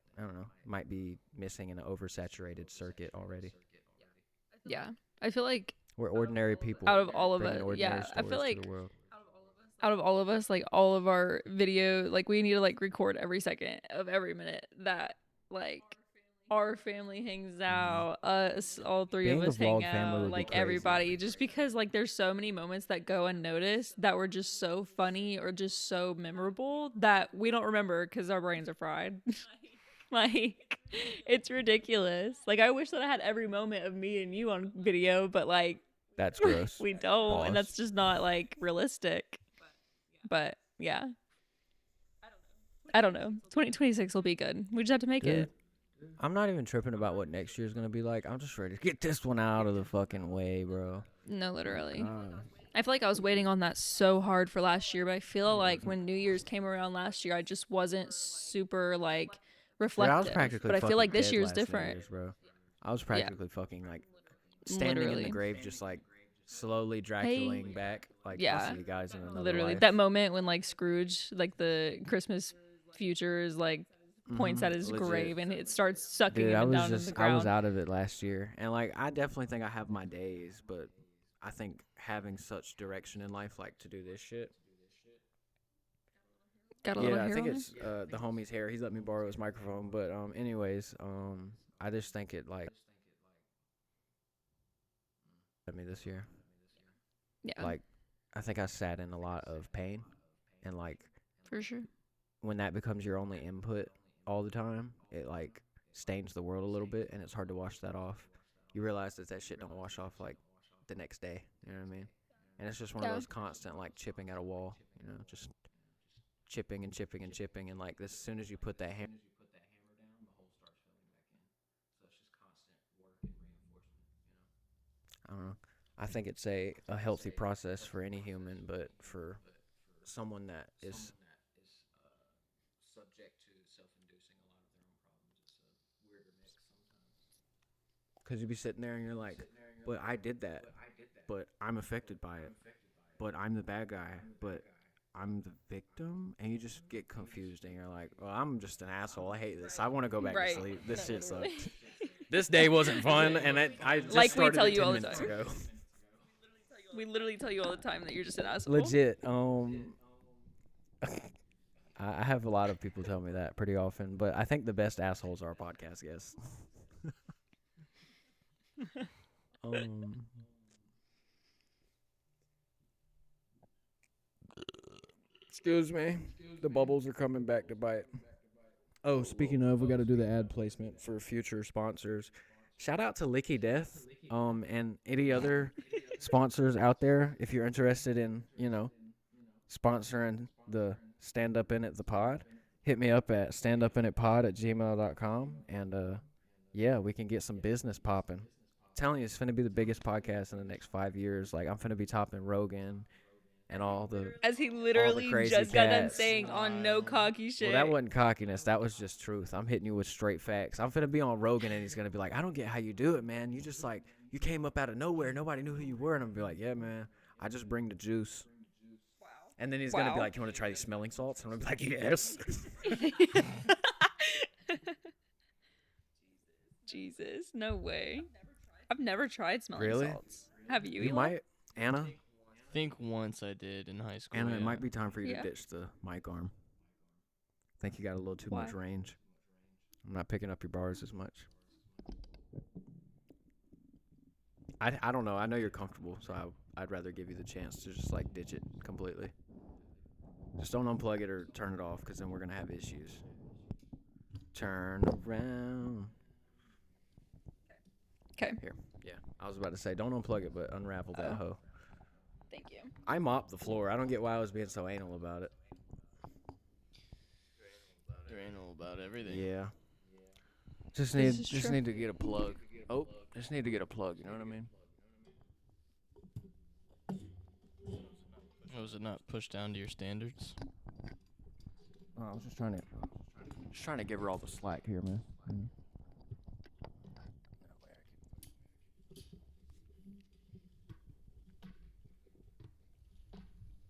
Speaker 1: be missing in an oversaturated circuit already.
Speaker 3: Yeah. I feel like
Speaker 1: We're ordinary people.
Speaker 3: out of all of
Speaker 1: bringing
Speaker 3: us,
Speaker 1: ordinary
Speaker 3: yeah, I feel
Speaker 1: stories to
Speaker 3: like
Speaker 1: the world.
Speaker 3: out of all of us, like all of our video, like we need to like record every second of every minute that like our family hangs out, us, all three
Speaker 1: Being
Speaker 3: of
Speaker 1: a
Speaker 3: us hang
Speaker 1: vlogged family
Speaker 3: out,
Speaker 1: would be
Speaker 3: like
Speaker 1: crazy.
Speaker 3: everybody, just because like there's so many moments that go unnoticed that were just so funny or just so memorable that we don't remember because our brains are fried. Like, it's ridiculous. Like, I wish that I had every moment of me and you on video, but like
Speaker 1: That's gross.
Speaker 3: we don't,
Speaker 1: Pause.
Speaker 3: and that's just not like realistic. But yeah, I don't know. 2026 will be good. We just have to make
Speaker 1: Dude,
Speaker 3: it.
Speaker 1: I'm not even tripping about what next year's gonna be like. I'm just ready to get this one out of the fucking way, bro.
Speaker 3: No, literally.
Speaker 1: God.
Speaker 3: I feel like I was waiting on that so hard for last year, but I feel like when New Year's came around last year, I just wasn't super like
Speaker 1: Dude,
Speaker 3: reflective.
Speaker 1: I was practically
Speaker 3: But I
Speaker 1: fucking
Speaker 3: feel like this
Speaker 1: dead
Speaker 3: year's
Speaker 1: last New
Speaker 3: different.
Speaker 1: Year's, bro. I was practically fucking like standing in
Speaker 3: Literally.
Speaker 1: the grave, just like slowly Draculaing back. Like, I'll
Speaker 3: Yeah.
Speaker 1: see you guys in another
Speaker 3: Literally,
Speaker 1: life.
Speaker 3: that moment when like Scrooge, like the Christmas future is like points at his
Speaker 1: legit.
Speaker 3: grave and it starts sucking
Speaker 1: Dude,
Speaker 3: him
Speaker 1: I was
Speaker 3: down in the
Speaker 1: just, I
Speaker 3: ground.
Speaker 1: was out of it last year, and like I definitely think I have my days, but I think having such direction in life, like to do this shit.
Speaker 3: Got a little
Speaker 1: Yeah, I
Speaker 3: hair
Speaker 1: think
Speaker 3: on
Speaker 1: it's the homie's hair. He's let me borrow his microphone, but anyways, I just think it like at me this year.
Speaker 3: it. Yeah,
Speaker 1: Like, I think I sat in a lot of pain, and like
Speaker 3: for sure.
Speaker 1: when that becomes your only input all the time, it like stains the world a little bit, and it's hard to wash that off. You realize that shit don't wash off like the next day. You know what I mean? And it's just one of
Speaker 3: Yeah.
Speaker 1: those constant like chipping at a wall. Just chipping and chipping and chipping, and like as soon as you put that hammer down, the hole starts filling back in. So it's just constant work and reinforcement. I don't know. I think it's a healthy process for any human, but for someone that is subject to self-inducing a lot of their own problems, it's a weirder mix sometimes. Because you be sitting there and you're like, but I did that, but I'm affected by it, but I'm the bad guy, but I'm the victim, and you just get confused, and you're like, well, I'm just an asshole. I hate this. I want to go back to sleep. This shit sucked. This day wasn't fun, and I just
Speaker 3: Like we
Speaker 1: started
Speaker 3: tell
Speaker 1: it
Speaker 3: you
Speaker 1: 10
Speaker 3: all the
Speaker 1: minutes
Speaker 3: time.
Speaker 1: ago.
Speaker 3: We literally tell you all the time that you're just an asshole.
Speaker 1: Legit. I have a lot of people tell me that pretty often, but I think the best assholes are our podcast guests. Excuse me. The bubbles are coming back to bite. Oh, speaking of, we got to do the ad placement for future sponsors. Shout out to Licky Death, and any other sponsors out there. If you're interested in, sponsoring the Stand Up In It the pod, hit me up at standupinitpod@gmail.com, and yeah, we can get some business popping. I'm telling you, it's finna be the biggest podcast in the next 5 years. Like, I'm finna be topping Rogan, and all the
Speaker 3: As he literally
Speaker 1: crazy
Speaker 3: just got done
Speaker 1: cats.
Speaker 3: saying on no cocky shit.
Speaker 1: Well, that wasn't cockiness. That was just truth. I'm hitting you with straight facts. I'm finna be on Rogan, and he's gonna be like, I don't get how you do it, man. You just like, you came up out of nowhere. Nobody knew who you were. And I'm gonna be like, yeah, man. I just bring the juice. Wow. And then he's gonna be like, you want to try these smelling salts? And I'm gonna be like, yes.
Speaker 3: Jesus, no way. I've never tried smelling
Speaker 1: Really?
Speaker 3: salts. Have you?
Speaker 1: You
Speaker 3: Eli?
Speaker 1: might, Anna.
Speaker 2: I think once I did in high school.
Speaker 1: Anna,
Speaker 2: yeah.
Speaker 1: it might be time for you
Speaker 3: Yeah.
Speaker 1: to ditch the mic arm. I think you got a little too
Speaker 3: Why?
Speaker 1: much range. I'm not picking up your bars as much. I don't know. I know you're comfortable, so I'd rather give you the chance to just like ditch it completely. Just don't unplug it or turn it off, because then we're gonna have issues. Turn around.
Speaker 3: Okay.
Speaker 1: Here. Yeah. I was about to say, don't unplug it, but unravel that
Speaker 3: Oh.
Speaker 1: hoe.
Speaker 3: Thank you.
Speaker 1: I mopped the floor. I don't get why I was being so anal about it.
Speaker 2: You're anal about everything.
Speaker 1: Yeah. Just
Speaker 3: This
Speaker 1: need
Speaker 3: is
Speaker 1: just
Speaker 3: true.
Speaker 1: need to get a plug. Oh, just need to get a plug. You know what I mean?
Speaker 2: Was it not pushed down to your standards?
Speaker 1: Oh, I was just trying to give her all the slack here, man.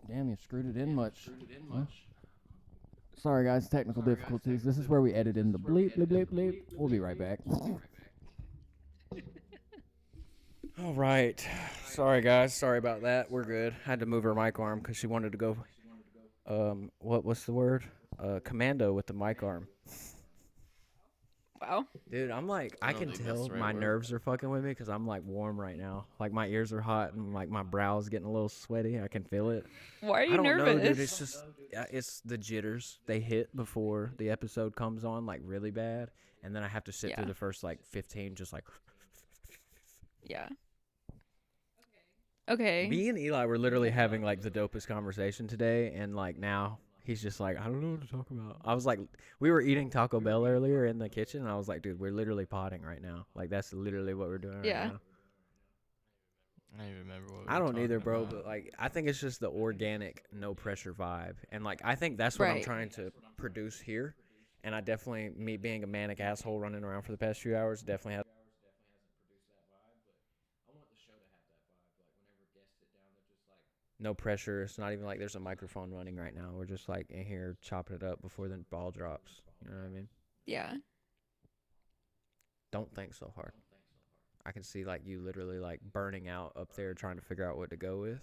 Speaker 1: Damn, you screwed it in much. Huh? Sorry, guys, technical difficulties. This is where we edit in the bleep, bleep, bleep, bleep. We'll be right back. All right. Sorry, guys. Sorry about that. We're good. Had to move her mic arm because she wanted to go, what's the word? Commando with the mic arm.
Speaker 3: Wow.
Speaker 1: Dude, I'm like, I
Speaker 2: I don't
Speaker 1: can
Speaker 2: think that's
Speaker 1: tell
Speaker 2: the right
Speaker 1: my
Speaker 2: word.
Speaker 1: nerves are fucking with me because I'm like warm right now. Like my ears are hot and like my brow's getting a little sweaty. I can feel it.
Speaker 3: Why are you
Speaker 1: I don't
Speaker 3: nervous?
Speaker 1: know, dude. It's just, it's the jitters. They hit before the episode comes on, like really bad, and then I have to sit through
Speaker 3: Yeah.
Speaker 1: the first like 15, just like.
Speaker 3: Yeah. Okay.
Speaker 1: Me and Eli were literally having like the dopest conversation today, and like now he's just like, I don't know what to talk about. I was like, we were eating Taco Bell earlier in the kitchen, and I was like, dude, we're literally potting right now. Like that's literally what we're doing right
Speaker 3: Yeah.
Speaker 1: now.
Speaker 2: I don't even remember what we
Speaker 1: I
Speaker 2: were
Speaker 1: don't either,
Speaker 2: talking
Speaker 1: bro.
Speaker 2: about.
Speaker 1: But like, I think it's just the organic, no pressure vibe, and like, I think that's what I'm
Speaker 3: Right.
Speaker 1: trying to produce here. And I definitely, me being a manic asshole running around for the past few hours, definitely has. No pressure. It's not even like there's a microphone running right now. We're just like in here chopping it up before the ball drops. You know what I mean?
Speaker 3: Yeah.
Speaker 1: Don't think so hard. I can see like you literally like burning out up there trying to figure out what to go with.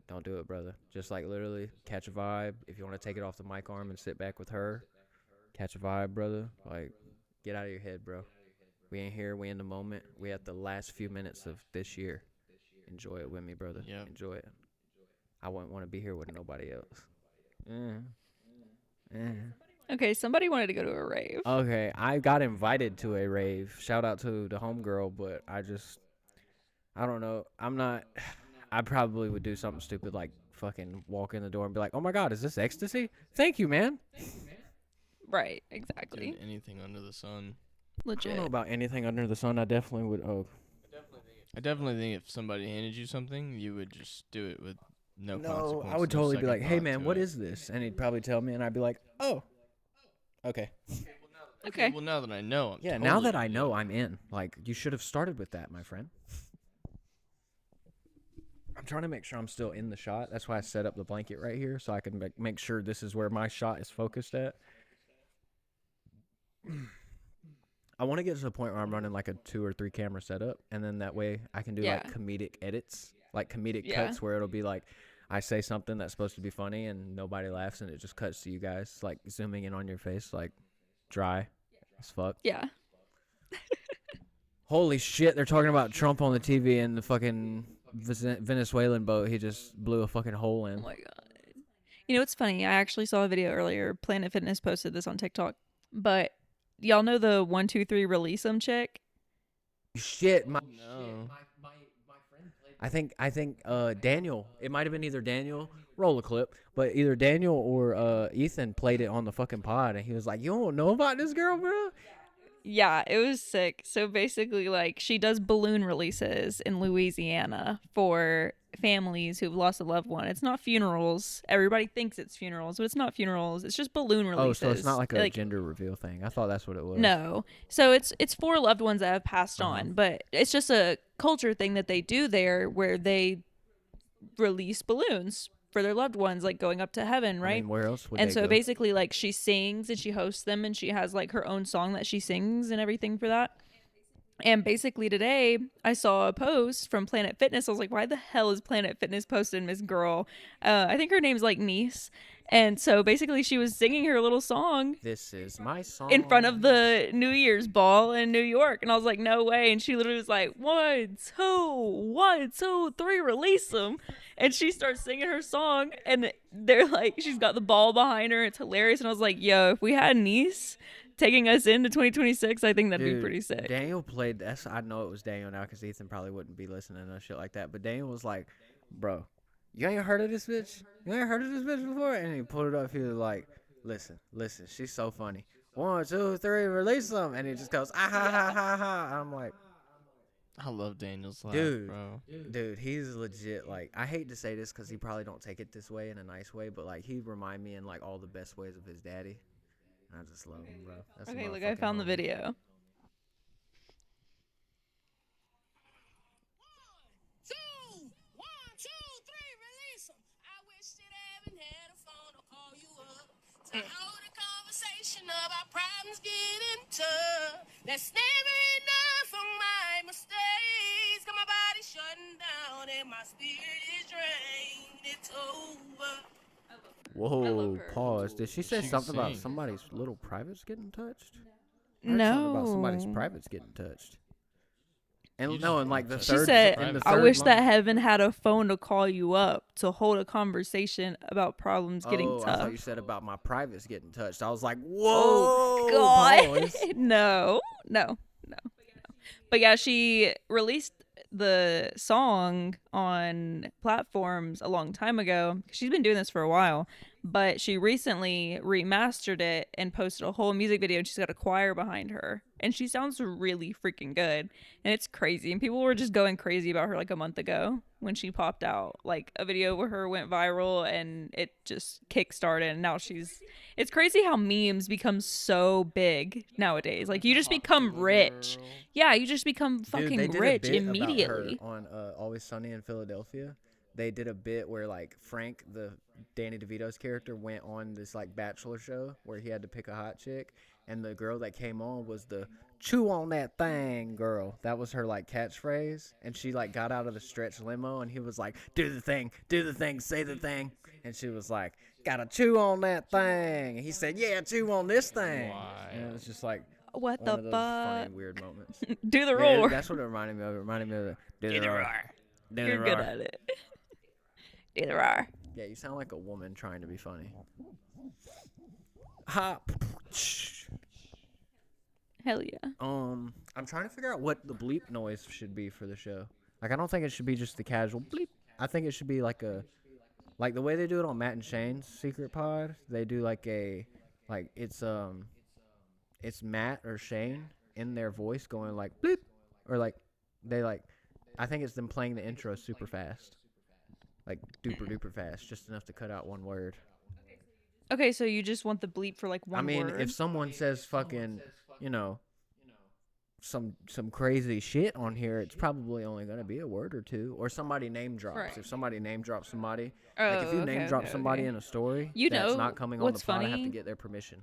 Speaker 1: Don't do it, brother. Just like literally catch a vibe. If you want to take it off the mic arm and sit back with her, catch a vibe, brother. Like, get out of your head, bro. We ain't here. We in the moment. We at the last few minutes of this year. Enjoy it with me, brother.
Speaker 2: Yep.
Speaker 1: Enjoy it. I wouldn't want to be here with nobody else.
Speaker 3: Okay, somebody wanted to go to a rave.
Speaker 1: Okay, I got invited to a rave. Shout out to the homegirl, but I don't know. I probably would do something stupid like fucking walk in the door and be like, oh my God, is this ecstasy? Thank you, man.
Speaker 3: Right, exactly.
Speaker 2: Dude, anything under the sun.
Speaker 1: I don't know
Speaker 3: Legit.
Speaker 1: about anything under the sun. I definitely would. Oh,
Speaker 2: I definitely think if somebody handed you something, you would just do it with no
Speaker 1: no,
Speaker 2: consequence.
Speaker 1: I would
Speaker 2: no
Speaker 1: totally be
Speaker 2: second
Speaker 1: like, hey
Speaker 2: thought
Speaker 1: man,
Speaker 2: to
Speaker 1: what
Speaker 2: it.
Speaker 1: is this? And he'd probably tell me, and I'd be like, oh, okay.
Speaker 3: Okay.
Speaker 2: Well, now that I know, I'm
Speaker 1: Yeah,
Speaker 2: totally
Speaker 1: now that
Speaker 2: gonna
Speaker 1: I
Speaker 2: do
Speaker 1: know,
Speaker 2: it.
Speaker 1: I'm in. Like, you should have started with that, my friend. I'm trying to make sure I'm still in the shot. That's why I set up the blanket right here, so I can make sure this is where my shot is focused at. I want to get to the point where I'm running like a 2 or 3 camera setup, and then that way I can do like
Speaker 3: Yeah.
Speaker 1: comedic edits, like comedic
Speaker 3: Yeah.
Speaker 1: cuts where it'll be like I say something that's supposed to be funny and nobody laughs, and it just cuts to you guys like zooming in on your face, like dry as fuck.
Speaker 3: Yeah.
Speaker 1: Holy shit, they're talking about Trump on the TV and the fucking Venezuelan boat he just blew a fucking hole
Speaker 3: Oh
Speaker 1: in.
Speaker 3: my God. You know, it's funny. I actually saw a video earlier. Planet Fitness posted this on TikTok. But y'all know the 1, 2, 3 release 'em chick?
Speaker 1: Shit,
Speaker 2: No.
Speaker 1: I think Daniel, it might have been either Daniel, roll a clip, but either Daniel or Ethan played it on the fucking pod, and he was like, you don't know about this girl, bro?
Speaker 3: Yeah, it was sick. So basically, like, she does balloon releases in Louisiana for families who've lost a loved one. It's not funerals. Everybody thinks it's funerals, but it's not funerals. It's just balloon releases.
Speaker 1: Oh, so it's not like a gender reveal thing. I thought that's what it was.
Speaker 3: No. So it's for loved ones that have passed
Speaker 1: Uh-huh.
Speaker 3: on, but it's just a culture thing that they do there where they release balloons for their loved ones, like going up to heaven, right?
Speaker 1: I mean, where else would
Speaker 3: And
Speaker 1: they
Speaker 3: so
Speaker 1: go?
Speaker 3: basically, like, she sings and she hosts them, and she has like her own song that she sings and everything for that. And basically today I saw a post from Planet Fitness. I was like, why the hell is Planet Fitness posting Miss Girl? I think her name's like Niece. And so basically she was singing her little song
Speaker 1: This is my song.
Speaker 3: in front of the New Year's ball in New York. And I was like, no way. And she literally was like, 1, 2, 3, release them. And she starts singing her song. And they're like, she's got the ball behind her. It's hilarious. And I was like, yo, if we had Niece taking us into 2026, I think that'd be pretty sick.
Speaker 1: Daniel played this. I know it was Daniel now because Ethan probably wouldn't be listening to shit like that. But Daniel was like, bro, you ain't heard of this bitch? You ain't heard of this bitch before? And he pulled it up. He was like, listen, she's so funny. 1, 2, 3, release them. And he just goes, ah, ha, ha, ha, ha. I'm like,
Speaker 2: I love Daniel's laugh,
Speaker 1: dude,
Speaker 2: bro.
Speaker 1: Dude, he's legit. Like, I hate to say this because he probably don't take it this way in a nice way, but like, he remind me in like all the best ways of his daddy. I just love him, bro. That's
Speaker 3: Okay, look, I found the video.
Speaker 4: 2, 1, 2, 3, release 'em. I wish that I haven't had a phone to call you up to hold a conversation about problems getting tough. That's never enough for my mistakes. Got my body shutting down and my spirit is drained. It's over.
Speaker 1: Whoa, pause. Did she say
Speaker 2: She
Speaker 1: something about
Speaker 2: sing.
Speaker 1: somebody's little privates getting touched? I heard something
Speaker 3: No.
Speaker 1: about somebody's privates getting touched. And
Speaker 2: You
Speaker 1: no,
Speaker 2: just
Speaker 1: and like the
Speaker 2: touched
Speaker 3: She
Speaker 1: third.
Speaker 3: said,
Speaker 1: in the
Speaker 3: I
Speaker 1: third
Speaker 3: wish
Speaker 1: line-
Speaker 3: that heaven had a phone to call you up to hold a conversation about problems getting
Speaker 1: Oh, I
Speaker 3: tough.
Speaker 1: thought you said about my privates getting touched. I was like,
Speaker 3: Oh,
Speaker 1: whoa,
Speaker 3: God.
Speaker 1: pause.
Speaker 3: No. But yeah, she released the song on platforms a long time ago. She's been doing this for a while, but she recently remastered it and posted a whole music video, and she's got a choir behind her, and she sounds really freaking good, and it's crazy. And people were just going crazy about her like a month ago when she popped out. Like, a video where her went viral and it just kickstarted, and now it's crazy how memes become so big nowadays. Like, you just become rich. Yeah, you just become
Speaker 1: Dude,
Speaker 3: fucking
Speaker 1: they did
Speaker 3: rich
Speaker 1: a bit
Speaker 3: immediately.
Speaker 1: about her on Always Sunny in Philadelphia. They did a bit where like Frank, the Danny DeVito's character, went on this like bachelor show where he had to pick a hot chick, and the girl that came on was the "chew on that thing" girl. That was her like catchphrase, and she like got out of the stretch limo, and he was like, do the thing, say the thing," and she was like, "Gotta chew on that thing," and he said, "Yeah, chew on this thing." And it was just like
Speaker 3: What
Speaker 1: one
Speaker 3: the
Speaker 1: of those funny
Speaker 3: fuck?
Speaker 1: weird moments.
Speaker 3: Do the
Speaker 1: Yeah,
Speaker 3: roar.
Speaker 1: that's what it reminded me of. It reminded me of the do the roar. Do the
Speaker 3: You're good
Speaker 1: roar.
Speaker 3: at it. Do the roar.
Speaker 1: Yeah, you sound like a woman trying to be funny. Hop.
Speaker 3: Hell yeah.
Speaker 1: I'm trying to figure out what the bleep noise should be for the show. Like, I don't think it should be just the casual bleep. I think it should be like the way they do it on Matt and Shane's Secret Pod. They do like it's Matt or Shane in their voice going like bleep, or like they like, I think it's them playing the intro super fast. Like duper duper fast, just enough to cut out one word.
Speaker 3: Okay, so you just want the bleep for like one
Speaker 1: I mean,
Speaker 3: word?
Speaker 1: if someone says fucking, some crazy shit on here, it's probably only gonna be a word or two, or somebody name drops.
Speaker 3: Right.
Speaker 1: If somebody name drops somebody,
Speaker 3: Oh,
Speaker 1: like if you name
Speaker 3: okay,
Speaker 1: drop
Speaker 3: okay,
Speaker 1: somebody
Speaker 3: okay.
Speaker 1: in a story
Speaker 3: You
Speaker 1: that's
Speaker 3: know
Speaker 1: not coming on
Speaker 3: what's
Speaker 1: the pod, I have to
Speaker 3: funny?
Speaker 1: get their permission.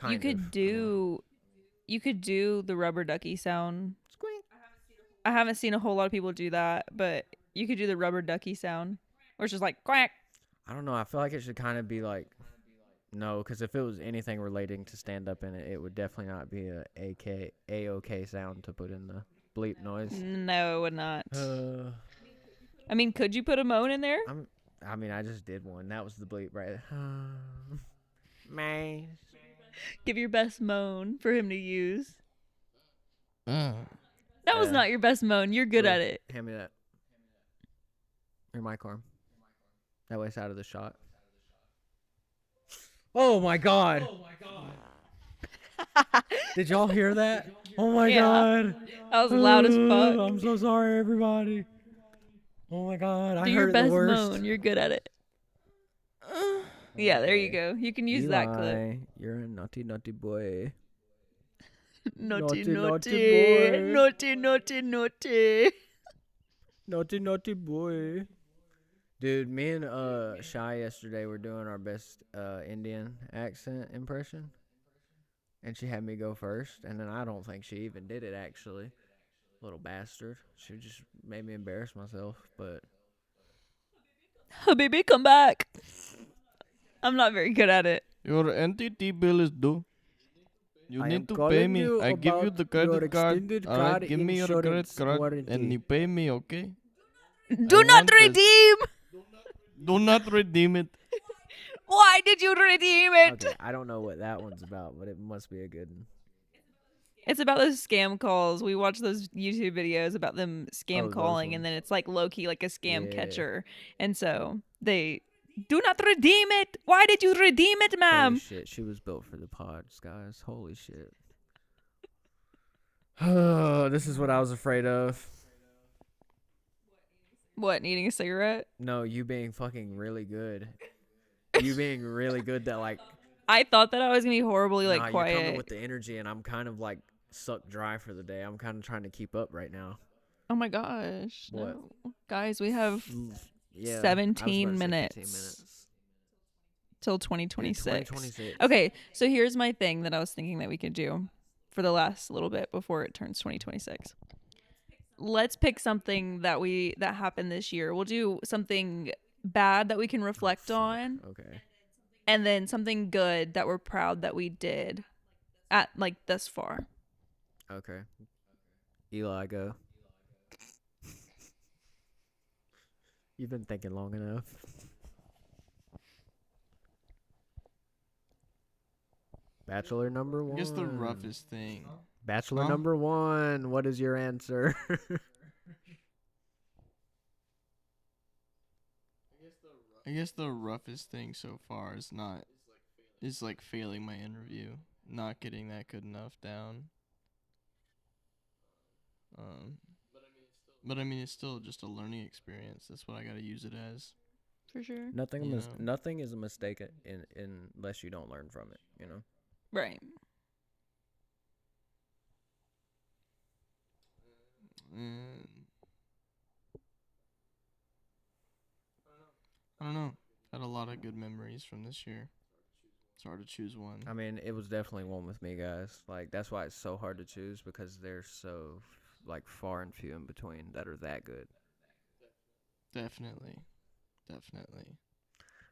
Speaker 3: You could do the rubber ducky sound.
Speaker 1: Squeak.
Speaker 3: I haven't seen a whole lot of people do that, but you could do the rubber ducky sound, where it's just like quack.
Speaker 1: I don't know. I feel like it should kind of be like, no, because if it was anything relating to stand up in it, it would definitely not be a-OK sound to put in the bleep noise.
Speaker 3: No, it would not. I mean, could you put a moan in there?
Speaker 1: I mean, I just did one. That was the bleep, right? Man.
Speaker 3: Give your best moan for him to use.
Speaker 2: Mm.
Speaker 3: That was not your best moan. You're good at it.
Speaker 1: Hand me that. Your mic arm. That way it's out of the shot. Oh my god. Did y'all hear that? Oh my
Speaker 3: Yeah.
Speaker 1: god.
Speaker 3: That was loud as fuck.
Speaker 1: I'm so sorry, everybody. Oh my god, I
Speaker 3: Do your
Speaker 1: heard the
Speaker 3: best
Speaker 1: worst.
Speaker 3: moan. You're good at it. Yeah, there you go. You can use that clip.
Speaker 1: Eli, you're a naughty, naughty boy.
Speaker 3: Naughty,
Speaker 1: Naughty, naughty
Speaker 3: naughty,
Speaker 1: boy.
Speaker 3: naughty, naughty, naughty.
Speaker 1: Naughty, naughty boy. Dude, me and Shy yesterday were doing our best Indian accent impression. And she had me go first. And then I don't think she even did it, actually. Little bastard. She just made me embarrass myself. But
Speaker 3: Habibi, come back. I'm not very good at it.
Speaker 2: Your entity bill is due. You
Speaker 1: I am
Speaker 2: need to pay
Speaker 1: calling
Speaker 2: me.
Speaker 1: you
Speaker 2: I give you
Speaker 1: about
Speaker 2: the
Speaker 1: your
Speaker 2: credit card.
Speaker 1: extended
Speaker 2: Alright,
Speaker 1: card
Speaker 2: give me your credit
Speaker 1: insurance
Speaker 2: card
Speaker 1: warranty.
Speaker 2: and you pay me, okay?
Speaker 3: Do not
Speaker 2: want this.
Speaker 3: redeem.
Speaker 2: Do not redeem it.
Speaker 3: Why did you redeem it?
Speaker 1: Okay, I don't know what that one's about, but it must be a good one.
Speaker 3: It's about those scam calls. We watch those YouTube videos about them scam
Speaker 1: Oh, those
Speaker 3: calling, and then
Speaker 1: ones.
Speaker 3: it's like low-key like a scam
Speaker 1: Yeah.
Speaker 3: catcher. And so they do not redeem it. Why did you redeem it, ma'am?
Speaker 1: Holy shit, she was built for the pods, guys. Holy shit. Oh, this is what I was afraid of.
Speaker 3: What, needing a cigarette?
Speaker 1: No, you being fucking really good. You being really good that, like,
Speaker 3: I thought that I was gonna be horribly like
Speaker 1: nah, you're coming
Speaker 3: quiet.
Speaker 1: with the energy, and I'm kind of, like, sucked dry for the day. I'm kind of trying to keep up right now.
Speaker 3: Oh my gosh.
Speaker 1: What?
Speaker 3: No. Guys, we have
Speaker 1: Yeah, I was
Speaker 3: 17
Speaker 1: about to say 15
Speaker 3: minutes.
Speaker 1: minutes.
Speaker 3: till
Speaker 1: Dude,
Speaker 3: 2026.
Speaker 1: 2026.
Speaker 3: Okay, so here's my thing that I was thinking that we could do for the last little bit before it turns 2026. Let's pick something that happened this year. We'll do something bad that we can reflect on,
Speaker 1: Okay.
Speaker 3: and then something good that we're proud that we did at like thus far.
Speaker 1: Okay. Eli, go. You've been thinking long enough. Bachelor number one.
Speaker 2: I guess the roughest thing.
Speaker 1: Bachelor
Speaker 2: Huh?
Speaker 1: number one. What is your answer?
Speaker 2: I guess the roughest thing so far is like failing my interview, not getting that good enough down. But I mean, it's still just a learning experience. That's what I gotta use it as.
Speaker 3: For sure.
Speaker 1: nothing.
Speaker 2: You
Speaker 1: Mis-
Speaker 2: know.
Speaker 1: nothing is a mistake unless you don't learn from it. You know.
Speaker 3: Right.
Speaker 2: And I don't know. Had a lot of good memories from this year. It's hard to choose one.
Speaker 1: I mean, it was definitely one with me, guys. Like, that's why it's so hard to choose, because they're so, like, far and few in between that are that good.
Speaker 2: Definitely.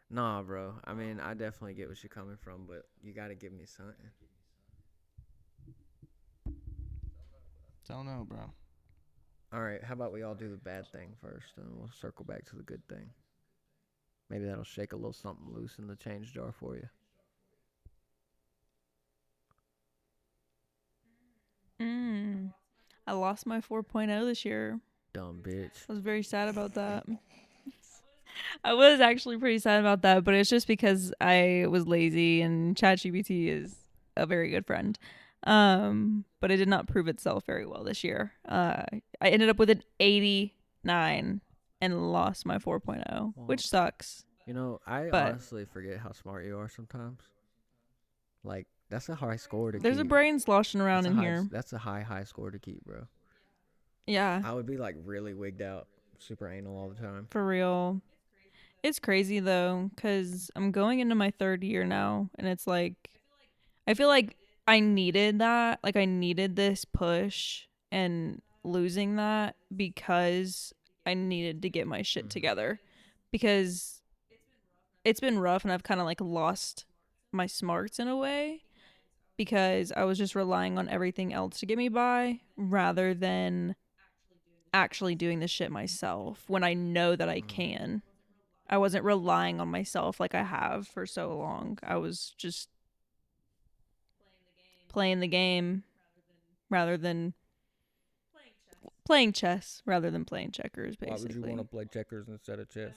Speaker 1: Nah, bro. I mean, I definitely get what you're coming from, but you gotta give me something.
Speaker 2: Don't know, bro.
Speaker 1: All right, how about we all do the bad thing first, and we'll circle back to the good thing. Maybe that'll shake a little something loose in the change jar for you.
Speaker 3: I lost my 4.0 this year.
Speaker 1: Dumb bitch.
Speaker 3: I was very sad about that. I was actually pretty sad about that, but it's just because I was lazy, and ChatGPT is a very good friend. But it did not prove itself very well this year. I ended up with an 89 and lost my 4.0, which sucks.
Speaker 1: You know, I
Speaker 3: But-
Speaker 1: honestly forget how smart you are sometimes. Like, that's a high score to
Speaker 3: There's
Speaker 1: keep.
Speaker 3: a brain sloshing around
Speaker 1: That's
Speaker 3: in
Speaker 1: a high-
Speaker 3: here.
Speaker 1: That's a high score to keep, bro.
Speaker 3: Yeah,
Speaker 1: I would be, like, really wigged out, super anal all the time.
Speaker 3: for real. It's crazy though, because I'm going into my third year now, and it's like, I feel like I needed that. Like, I needed this push, and losing that because I needed to get my shit together, because it's been rough, and I've kind of like lost my smarts in a way, because I was just relying on everything else to get me by rather than actually doing the shit myself when I know that I can. I wasn't relying on myself like I have for so long. I was just playing the game rather than playing chess rather than playing checkers, basically.
Speaker 1: Why would you want to play checkers instead of chess?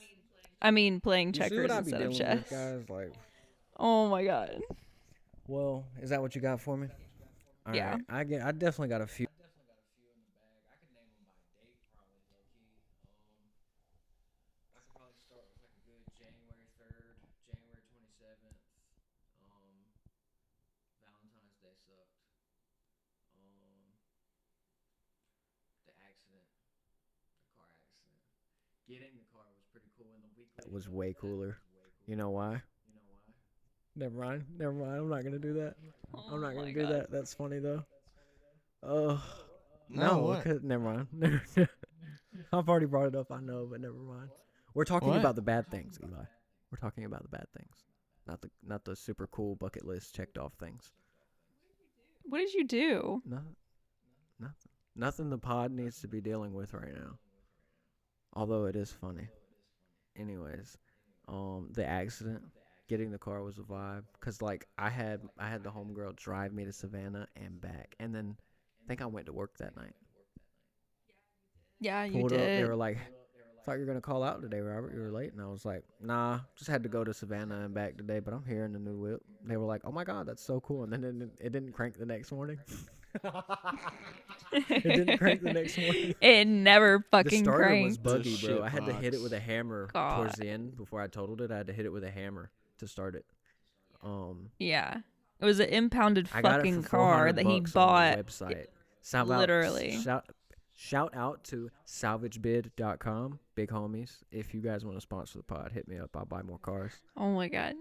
Speaker 3: I mean, playing
Speaker 1: You see
Speaker 3: checkers
Speaker 1: what I be
Speaker 3: instead of
Speaker 1: dealing
Speaker 3: chess.
Speaker 1: with, guys? Like,
Speaker 3: Oh my god.
Speaker 1: well, is that what you got for me? All
Speaker 3: Yeah.
Speaker 1: right. I definitely got a few. getting the car was pretty cool, and the week that was way cooler. You know why? Never mind. I'm not gonna do that. I'm not gonna do that. That's funny though. Oh
Speaker 2: No,
Speaker 1: no,
Speaker 2: what?
Speaker 1: never mind. I've already brought it up. I know, but never mind. We're talking
Speaker 2: What?
Speaker 1: about the bad things, Eli. We're talking about the bad things, not the super cool bucket list checked off things.
Speaker 3: What did you do?
Speaker 1: Nothing the pod needs to be dealing with right now. Although it is funny. Anyways, the accident, getting the car was a vibe. Cause like I had the homegirl drive me to Savannah and back, and then I think I went to work that night.
Speaker 3: Yeah, you
Speaker 1: Pulled up, they
Speaker 3: did.
Speaker 1: were like, "Thought you were gonna call out today, Robert. You were late." And I was like, "Nah, just had to go to Savannah and back today, but I'm here in the new whip." They were like, "Oh my god, that's so cool!" And then it didn't crank the next morning. It didn't crank the next morning.
Speaker 3: It never
Speaker 1: The
Speaker 3: fucking
Speaker 1: starter was
Speaker 3: cranked.
Speaker 1: buggy,
Speaker 2: The
Speaker 1: bro.
Speaker 2: shit
Speaker 1: I had to hit it with a
Speaker 2: box.
Speaker 1: hammer
Speaker 3: God.
Speaker 1: towards the end before I totaled it. I had to hit it with a hammer to start it.
Speaker 3: Yeah. It was an impounded
Speaker 1: I got it
Speaker 3: fucking
Speaker 1: for
Speaker 3: car
Speaker 1: $400
Speaker 3: that he
Speaker 1: on the
Speaker 3: bought.
Speaker 1: website.
Speaker 3: Literally.
Speaker 1: Shout out to salvagebid.com, big homies. If you guys want to sponsor the pod, hit me up. I'll buy more cars.
Speaker 3: Oh my god.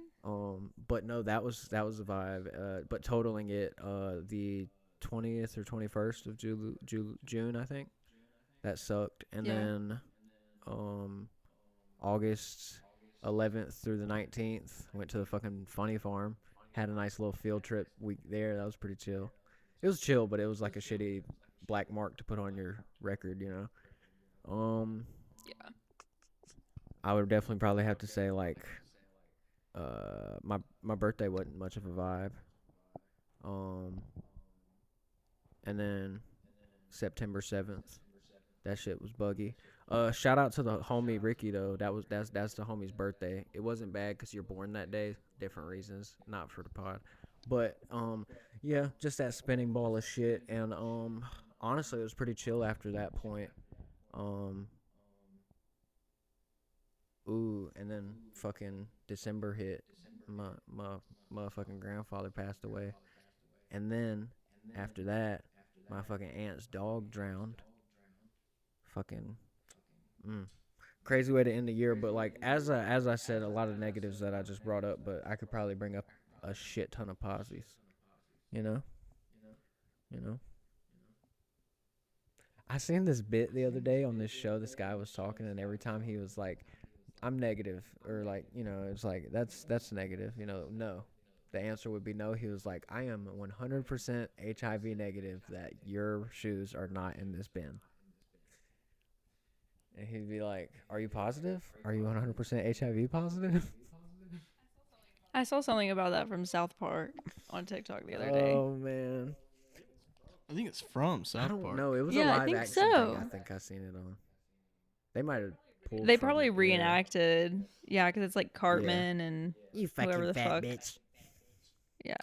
Speaker 1: But no, that was a vibe. But totaling it, the 20th or 21st of June, I think, that sucked. And
Speaker 3: Yeah.
Speaker 1: then, August 11th through the 19th, went to the fucking Funny Farm. Had a nice little field trip week there. That was pretty chill. It was chill, but it was like a shitty black mark to put on your record, you know.
Speaker 3: Yeah.
Speaker 1: I would definitely probably have to say like, my birthday wasn't much of a vibe. And then September 7th, that shit was buggy. Shout out to the homie Ricky though. That's the homie's birthday. It wasn't bad because you're born that day. Different reasons, not for the pod. But yeah, just that spinning ball of shit. And honestly, it was pretty chill after that point. And then fucking December hit. My motherfucking grandfather passed away. And then after that, my fucking aunt's dog drowned. Fucking crazy way to end the year. But like as I said, a lot of negatives that I just brought up, but I could probably bring up a shit ton of positives. You know. I seen this bit the other day on this show. This guy was talking, and every time he was like, "I'm negative," or like, you know, it's like that's negative. You know, no. The answer would be no. He was like, "I am 100% HIV negative that your shoes are not in this bin." And he'd be like, "Are you positive? Are you 100% HIV positive?"
Speaker 3: I saw something about that from South Park on TikTok the other day.
Speaker 1: Oh man,
Speaker 2: I think it's from South
Speaker 1: I don't
Speaker 2: Park.
Speaker 1: know. It was
Speaker 3: Yeah,
Speaker 1: a
Speaker 3: I
Speaker 1: live
Speaker 3: think
Speaker 1: action
Speaker 3: so.
Speaker 1: thing. I think I seen it on. They might have pulled.
Speaker 3: They
Speaker 1: from
Speaker 3: probably
Speaker 1: it, yeah.
Speaker 3: reenacted. Yeah, because it's like Cartman and
Speaker 1: You
Speaker 3: whoever
Speaker 1: fucking
Speaker 3: the
Speaker 1: fat
Speaker 3: fuck.
Speaker 1: bitch.
Speaker 3: Yeah.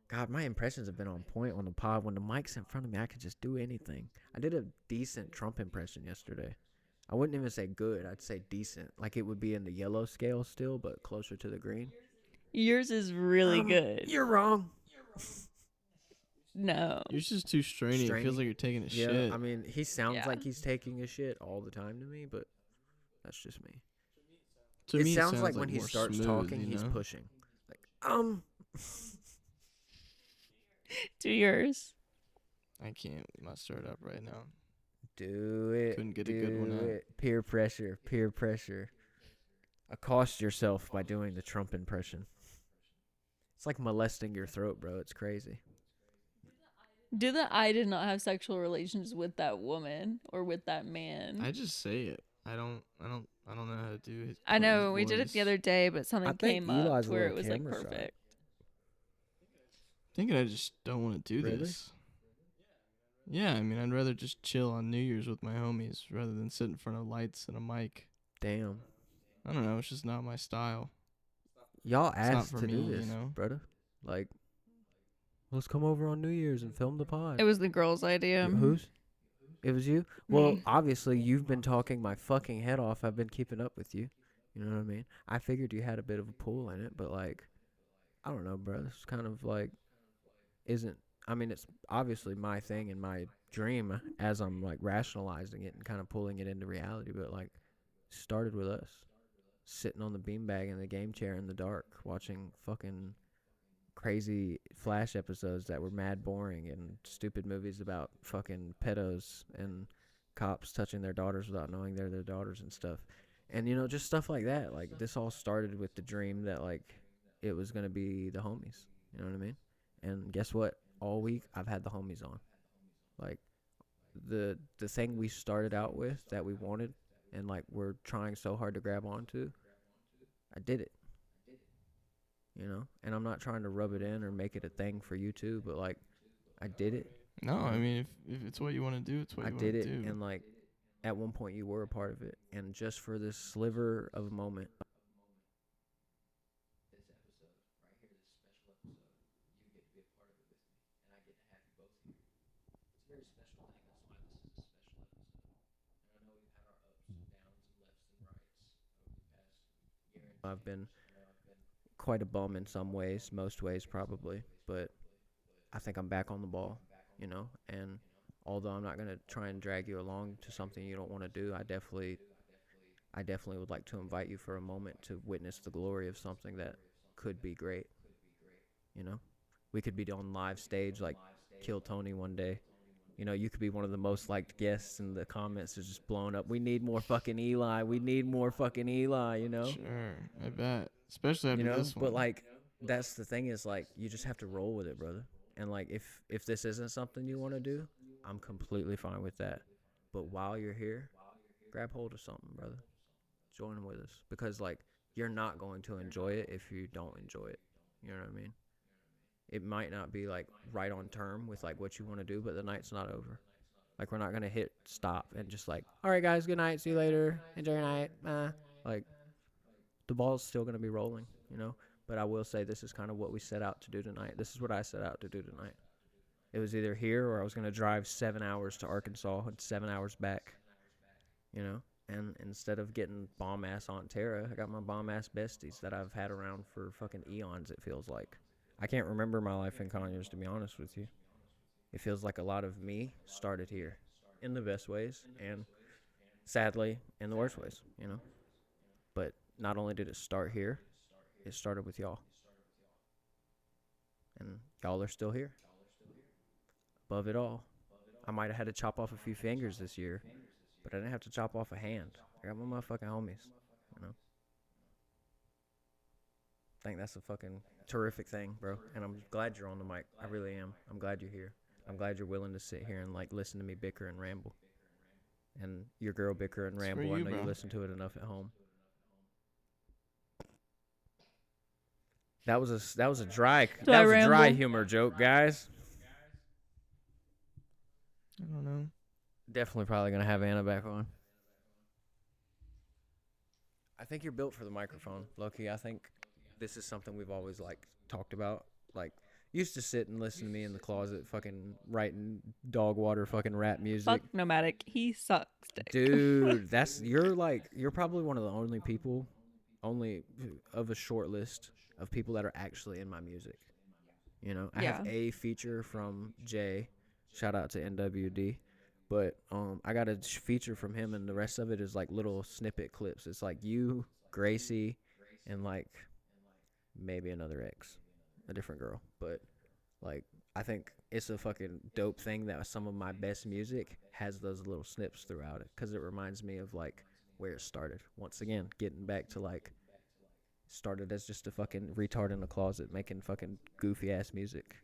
Speaker 1: God, my impressions have been on point on the pod. When the mic's in front of me, I can just do anything. I did a decent Trump impression yesterday. I wouldn't even say good. I'd say decent. Like it would be in the yellow scale still, but closer to the green.
Speaker 3: Yours is really good.
Speaker 1: You're wrong.
Speaker 3: No.
Speaker 2: Yours is too strainy. It feels like you're taking a
Speaker 1: Yeah,
Speaker 2: shit.
Speaker 1: I mean, he sounds
Speaker 3: Yeah.
Speaker 1: like he's taking a shit all the time to me, but that's just me.
Speaker 2: To
Speaker 1: It
Speaker 2: me,
Speaker 1: sounds like when he
Speaker 2: more
Speaker 1: starts
Speaker 2: smooth,
Speaker 1: talking,
Speaker 2: you
Speaker 1: he's
Speaker 2: know?
Speaker 1: pushing. Like,
Speaker 3: Do yours.
Speaker 2: I can't muster it up right now.
Speaker 1: do it.
Speaker 2: Couldn't get a good one out.
Speaker 1: it. Peer pressure. Accost yourself by doing the Trump impression. It's like molesting your throat, bro. It's crazy.
Speaker 3: Do that I did not have sexual relations with that woman or with that man.
Speaker 2: I just say it. I don't know how to do it.
Speaker 3: I know we did it the other day, but something
Speaker 1: I think
Speaker 3: came up
Speaker 1: Eli's
Speaker 3: to
Speaker 1: a
Speaker 3: where it
Speaker 1: little
Speaker 3: was like
Speaker 1: camera shy.
Speaker 3: perfect.
Speaker 2: Thinking I just don't want to do
Speaker 1: Really?
Speaker 2: this. Yeah, I mean, I'd rather just chill on New Year's with my homies rather than sit in front of lights and a mic.
Speaker 1: Damn.
Speaker 2: I don't know. It's just not my style.
Speaker 1: Y'all
Speaker 2: It's not
Speaker 1: asked
Speaker 2: for
Speaker 1: to do
Speaker 2: me, you
Speaker 1: this,
Speaker 2: know?
Speaker 1: brother. Like, let's come over on New Year's and film the pod.
Speaker 3: It was the girl's idea.
Speaker 1: Whose? It was you? Well,
Speaker 3: Me.
Speaker 1: obviously, you've been talking my fucking head off. I've been keeping up with you. You know what I mean? I figured you had a bit of a pull in it, but, like, I don't know, bro. It's kind of, like, I mean, it's obviously my thing and my dream as I'm, like, rationalizing it and kind of pulling it into reality, but, like, started with us. Sitting on the beanbag in the game chair in the dark, watching fucking crazy Flash episodes that were mad boring and stupid movies about fucking pedos and cops touching their daughters without knowing they're their daughters and stuff. And, you know, just stuff like that. Like, this all started with the dream that, like, it was going to be the homies. You know what I mean? And guess what? All week, I've had the homies on. Like, the thing we started out with that we wanted and, like, we're trying so hard to grab onto, I did it. You know? And I'm not trying to rub it in or make it a thing for you too, but, like, I did it.
Speaker 2: No, I mean, if it's what you want to do, it's what you want to do.
Speaker 1: I did it, and, like, at one point you were a part of it. And just for this sliver of a moment, this episode, right here, this special episode, you get to be a part of it with me, and I get to have you both here. It's a very special thing. That's why this is a special episode. And I know we've had our ups and downs and lefts and rights over the past year. I've been quite a bum in some ways, most ways probably, but I think I'm back on the ball, you know, and although I'm not going to try and drag you along to something you don't want to do, I definitely would like to invite you for a moment to witness the glory of something that could be great, you know? We could be on live stage like Kill Tony one day. You know, you could be one of the most liked guests, and the comments is just blown up. We need more fucking Eli. We need more fucking Eli, you know?
Speaker 2: Sure, I bet. Especially after this one.
Speaker 1: But, like, that's the thing is, like, you just have to roll with it, brother. And, like, if this isn't something you want to do, I'm completely fine with that. But while you're here, grab hold of something, brother. Join with us. Because, like, you're not going to enjoy it if you don't enjoy it. You know what I mean? It might not be, like, right on term with, like, what you want to do, but the night's not over. Like, we're not going to hit stop and just, like, all right, guys, good night, see you later, enjoy your night. Like, the ball's still going to be rolling, you know? But I will say this is kind of what we set out to do tonight. This is what I set out to do tonight. It was either here or I was going to drive 7 hours to Arkansas and 7 hours back, you know? And instead of getting bomb-ass Aunt Tara, I got my bomb-ass besties that I've had around for fucking eons, it feels like. I can't remember my life in Conyers, to be honest with you. It feels like a lot of me started here in the best ways and, sadly, in the worst ways, you know? But not only did it start here, it started with y'all. And y'all are still here. Above it all. I might have had to chop off a few fingers this year, but I didn't have to chop off a hand. I got my motherfucking homies, you know? I think that's a fucking terrific thing, bro. And I'm glad you're on the mic. I really am. I'm glad you're here. I'm glad you're willing to sit here and, like, listen to me bicker and ramble. And your girl bicker and ramble. I know you listen to it enough at home. That was a dry humor joke, guys.
Speaker 2: I don't know.
Speaker 1: Definitely probably gonna have Anna back on. I think you're built for the microphone, Loki. I think this is something we've always, like, talked about. Like, used to sit and listen to me in the closet fucking writing dog water fucking rap music.
Speaker 3: Fuck Nomadic. He sucks, dick.
Speaker 1: Dude, you're probably one of the only people, only of a short list of people that are actually in my music. You know, I have a feature from Jay. Shout out to NWD. But I got a feature from him, and the rest of it is, like, little snippet clips. It's like you, Gracie, and, like, maybe another ex, a different girl. But, like, I think it's a fucking dope thing that some of my best music has those little snips throughout it, because it reminds me of, like, where it started. Once again, getting back to, like, started as just a fucking retard in a closet making fucking goofy ass music,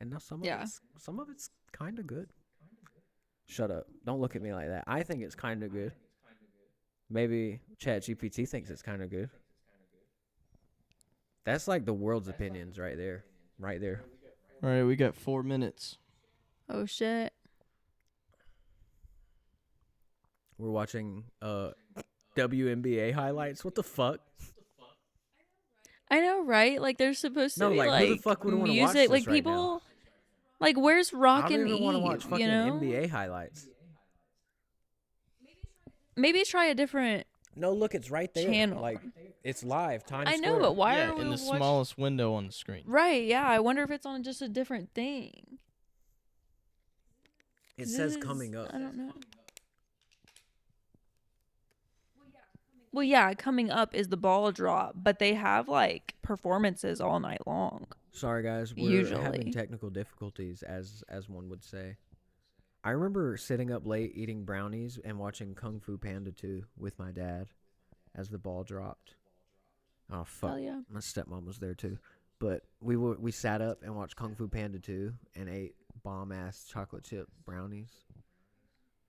Speaker 1: and now some of it's kind of good. Shut up! Don't look at me like that. I think it's kind of good. Maybe ChatGPT thinks it's kind of good. That's like the world's opinions right there. Right there.
Speaker 2: All right, we got 4 minutes.
Speaker 3: Oh, shit.
Speaker 1: We're watching WNBA highlights. What the fuck?
Speaker 3: I know, right? Like, there's supposed to be, like,
Speaker 1: who the fuck would want to watch
Speaker 3: music.
Speaker 1: this
Speaker 3: Like,
Speaker 1: right
Speaker 3: people...
Speaker 1: now?
Speaker 3: Like, where's Rock and
Speaker 1: I don't even want to
Speaker 3: Eve,
Speaker 1: watch fucking
Speaker 3: you know?
Speaker 1: NBA highlights.
Speaker 3: Maybe try a different...
Speaker 1: No, look, it's right there.
Speaker 3: Channel.
Speaker 1: Like, it's live. Times
Speaker 3: I know,
Speaker 1: Square.
Speaker 3: but why
Speaker 2: Yeah,
Speaker 3: are we
Speaker 2: in the smallest window on the screen.
Speaker 3: Right, yeah. I wonder if it's on just a different thing.
Speaker 1: It says coming up.
Speaker 3: I don't know. Well, yeah, coming up is the ball drop, but they have like performances all night long.
Speaker 1: Sorry, guys. We're
Speaker 3: Usually.
Speaker 1: having technical difficulties, as one would say. I remember sitting up late eating brownies and watching Kung Fu Panda 2 with my dad as the ball dropped. Oh, fuck.
Speaker 3: Hell yeah.
Speaker 1: My stepmom was there, too. But we sat up and watched Kung Fu Panda 2 and ate bomb-ass chocolate chip brownies.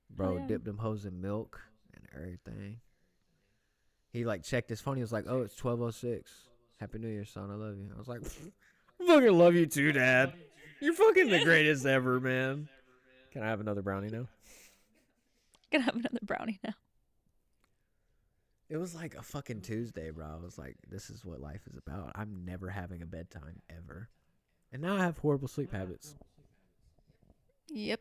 Speaker 1: Bro,
Speaker 3: yeah.
Speaker 1: dipped them hoes in milk and everything. He, like, checked his phone. He was like, oh, it's 12:06. Happy New Year, son. I love you. I was like, I fucking love you too, Dad. You're fucking the greatest ever, man. Can I have another brownie now?
Speaker 3: Gonna have another brownie now.
Speaker 1: It was like a fucking Tuesday, bro. I was like, this is what life is about. I'm never having a bedtime ever. And now I have horrible sleep habits.
Speaker 3: Yep.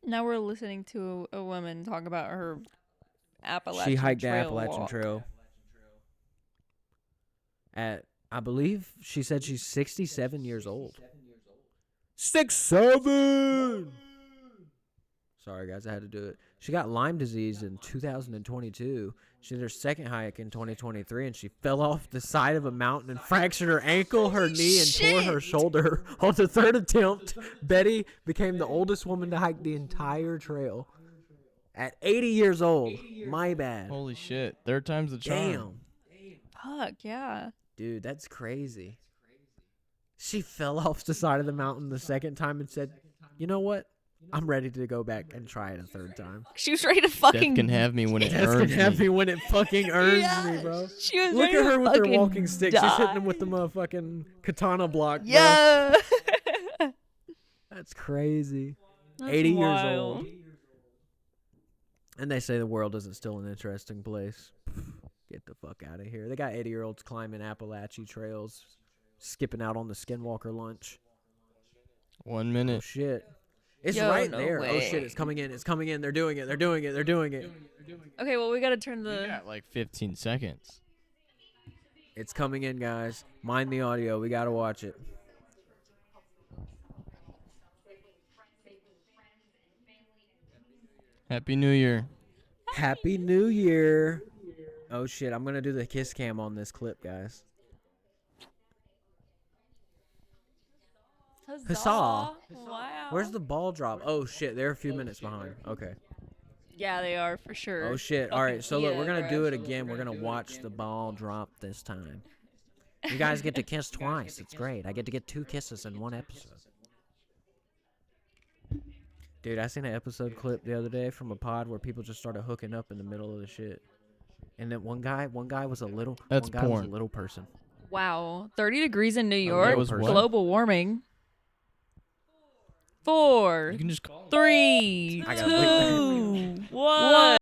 Speaker 3: Now we're listening to a woman talk about her Appalachian
Speaker 1: She hiked the
Speaker 3: Trail
Speaker 1: Appalachian
Speaker 3: walk.
Speaker 1: Trail. I believe she said she's 67 years old. 6'7". Sorry, guys, I had to do it. She got Lyme disease in 2022. She did her second hike in 2023, and she fell off the side of a mountain and fractured her ankle, her knee, and tore her shoulder. On the third attempt, Betty became the oldest woman to hike the entire trail. At 80 years old. My bad.
Speaker 2: Holy shit. Third time's the charm.
Speaker 1: Damn.
Speaker 3: Fuck, yeah.
Speaker 1: Dude, that's crazy. She fell off the side of the mountain the second time and said, you know what? I'm ready to go back and try it a third time.
Speaker 3: She was ready to fucking...
Speaker 2: Death can have me when it
Speaker 1: Death can
Speaker 2: earns
Speaker 1: have
Speaker 2: me.
Speaker 1: me when it fucking earns
Speaker 3: Yeah,
Speaker 1: me, bro.
Speaker 3: She was
Speaker 1: Look
Speaker 3: ready
Speaker 1: at her
Speaker 3: to
Speaker 1: with her
Speaker 3: fucking
Speaker 1: walking stick. She's hitting
Speaker 3: die.
Speaker 1: him with the motherfucking katana block, bro.
Speaker 3: Yeah.
Speaker 1: That's crazy.
Speaker 3: That's
Speaker 1: 80 years
Speaker 3: wild.
Speaker 1: old. And they say the world isn't still an interesting place. Get the fuck out of here. They got 80-year-olds climbing Appalachian trails, skipping out on the skinwalker lunch.
Speaker 2: 1
Speaker 1: Oh,
Speaker 2: minute.
Speaker 1: shit. It's
Speaker 3: Yo,
Speaker 1: right
Speaker 3: no
Speaker 1: there. Oh,
Speaker 3: way.
Speaker 1: shit. It's coming in. It's coming in. They're doing it. They're doing it. They're doing it.
Speaker 3: Okay, well, we gotta turn
Speaker 2: We
Speaker 3: the...
Speaker 2: got like 15 seconds.
Speaker 1: It's coming in, guys. Mind the audio. We got to watch it.
Speaker 2: Happy New Year.
Speaker 1: Happy New Year. Oh, shit. I'm going to do the kiss cam on this clip, guys. Huzzah.
Speaker 3: Wow.
Speaker 1: Where's the ball drop? Oh, shit. They're a few minutes behind. Okay.
Speaker 3: Yeah, they are, for sure.
Speaker 1: Oh, shit. All right. So, look, we're going to do it
Speaker 3: Fucking
Speaker 1: again. We're going to watch the ball drop this time. You guys get to kiss twice. It's great. I get to get 2 kisses in one episode. Dude, I seen an episode clip the other day from a pod where people just started hooking up in the middle of the shit. And then one guy was a little
Speaker 2: That's
Speaker 1: one guy was a
Speaker 2: porn.
Speaker 1: little person.
Speaker 3: Wow. 30 degrees in New York.
Speaker 2: was what?
Speaker 3: Global warming. 4,
Speaker 2: You can just call
Speaker 3: 3,
Speaker 1: I gotta bleep
Speaker 3: 2, 1.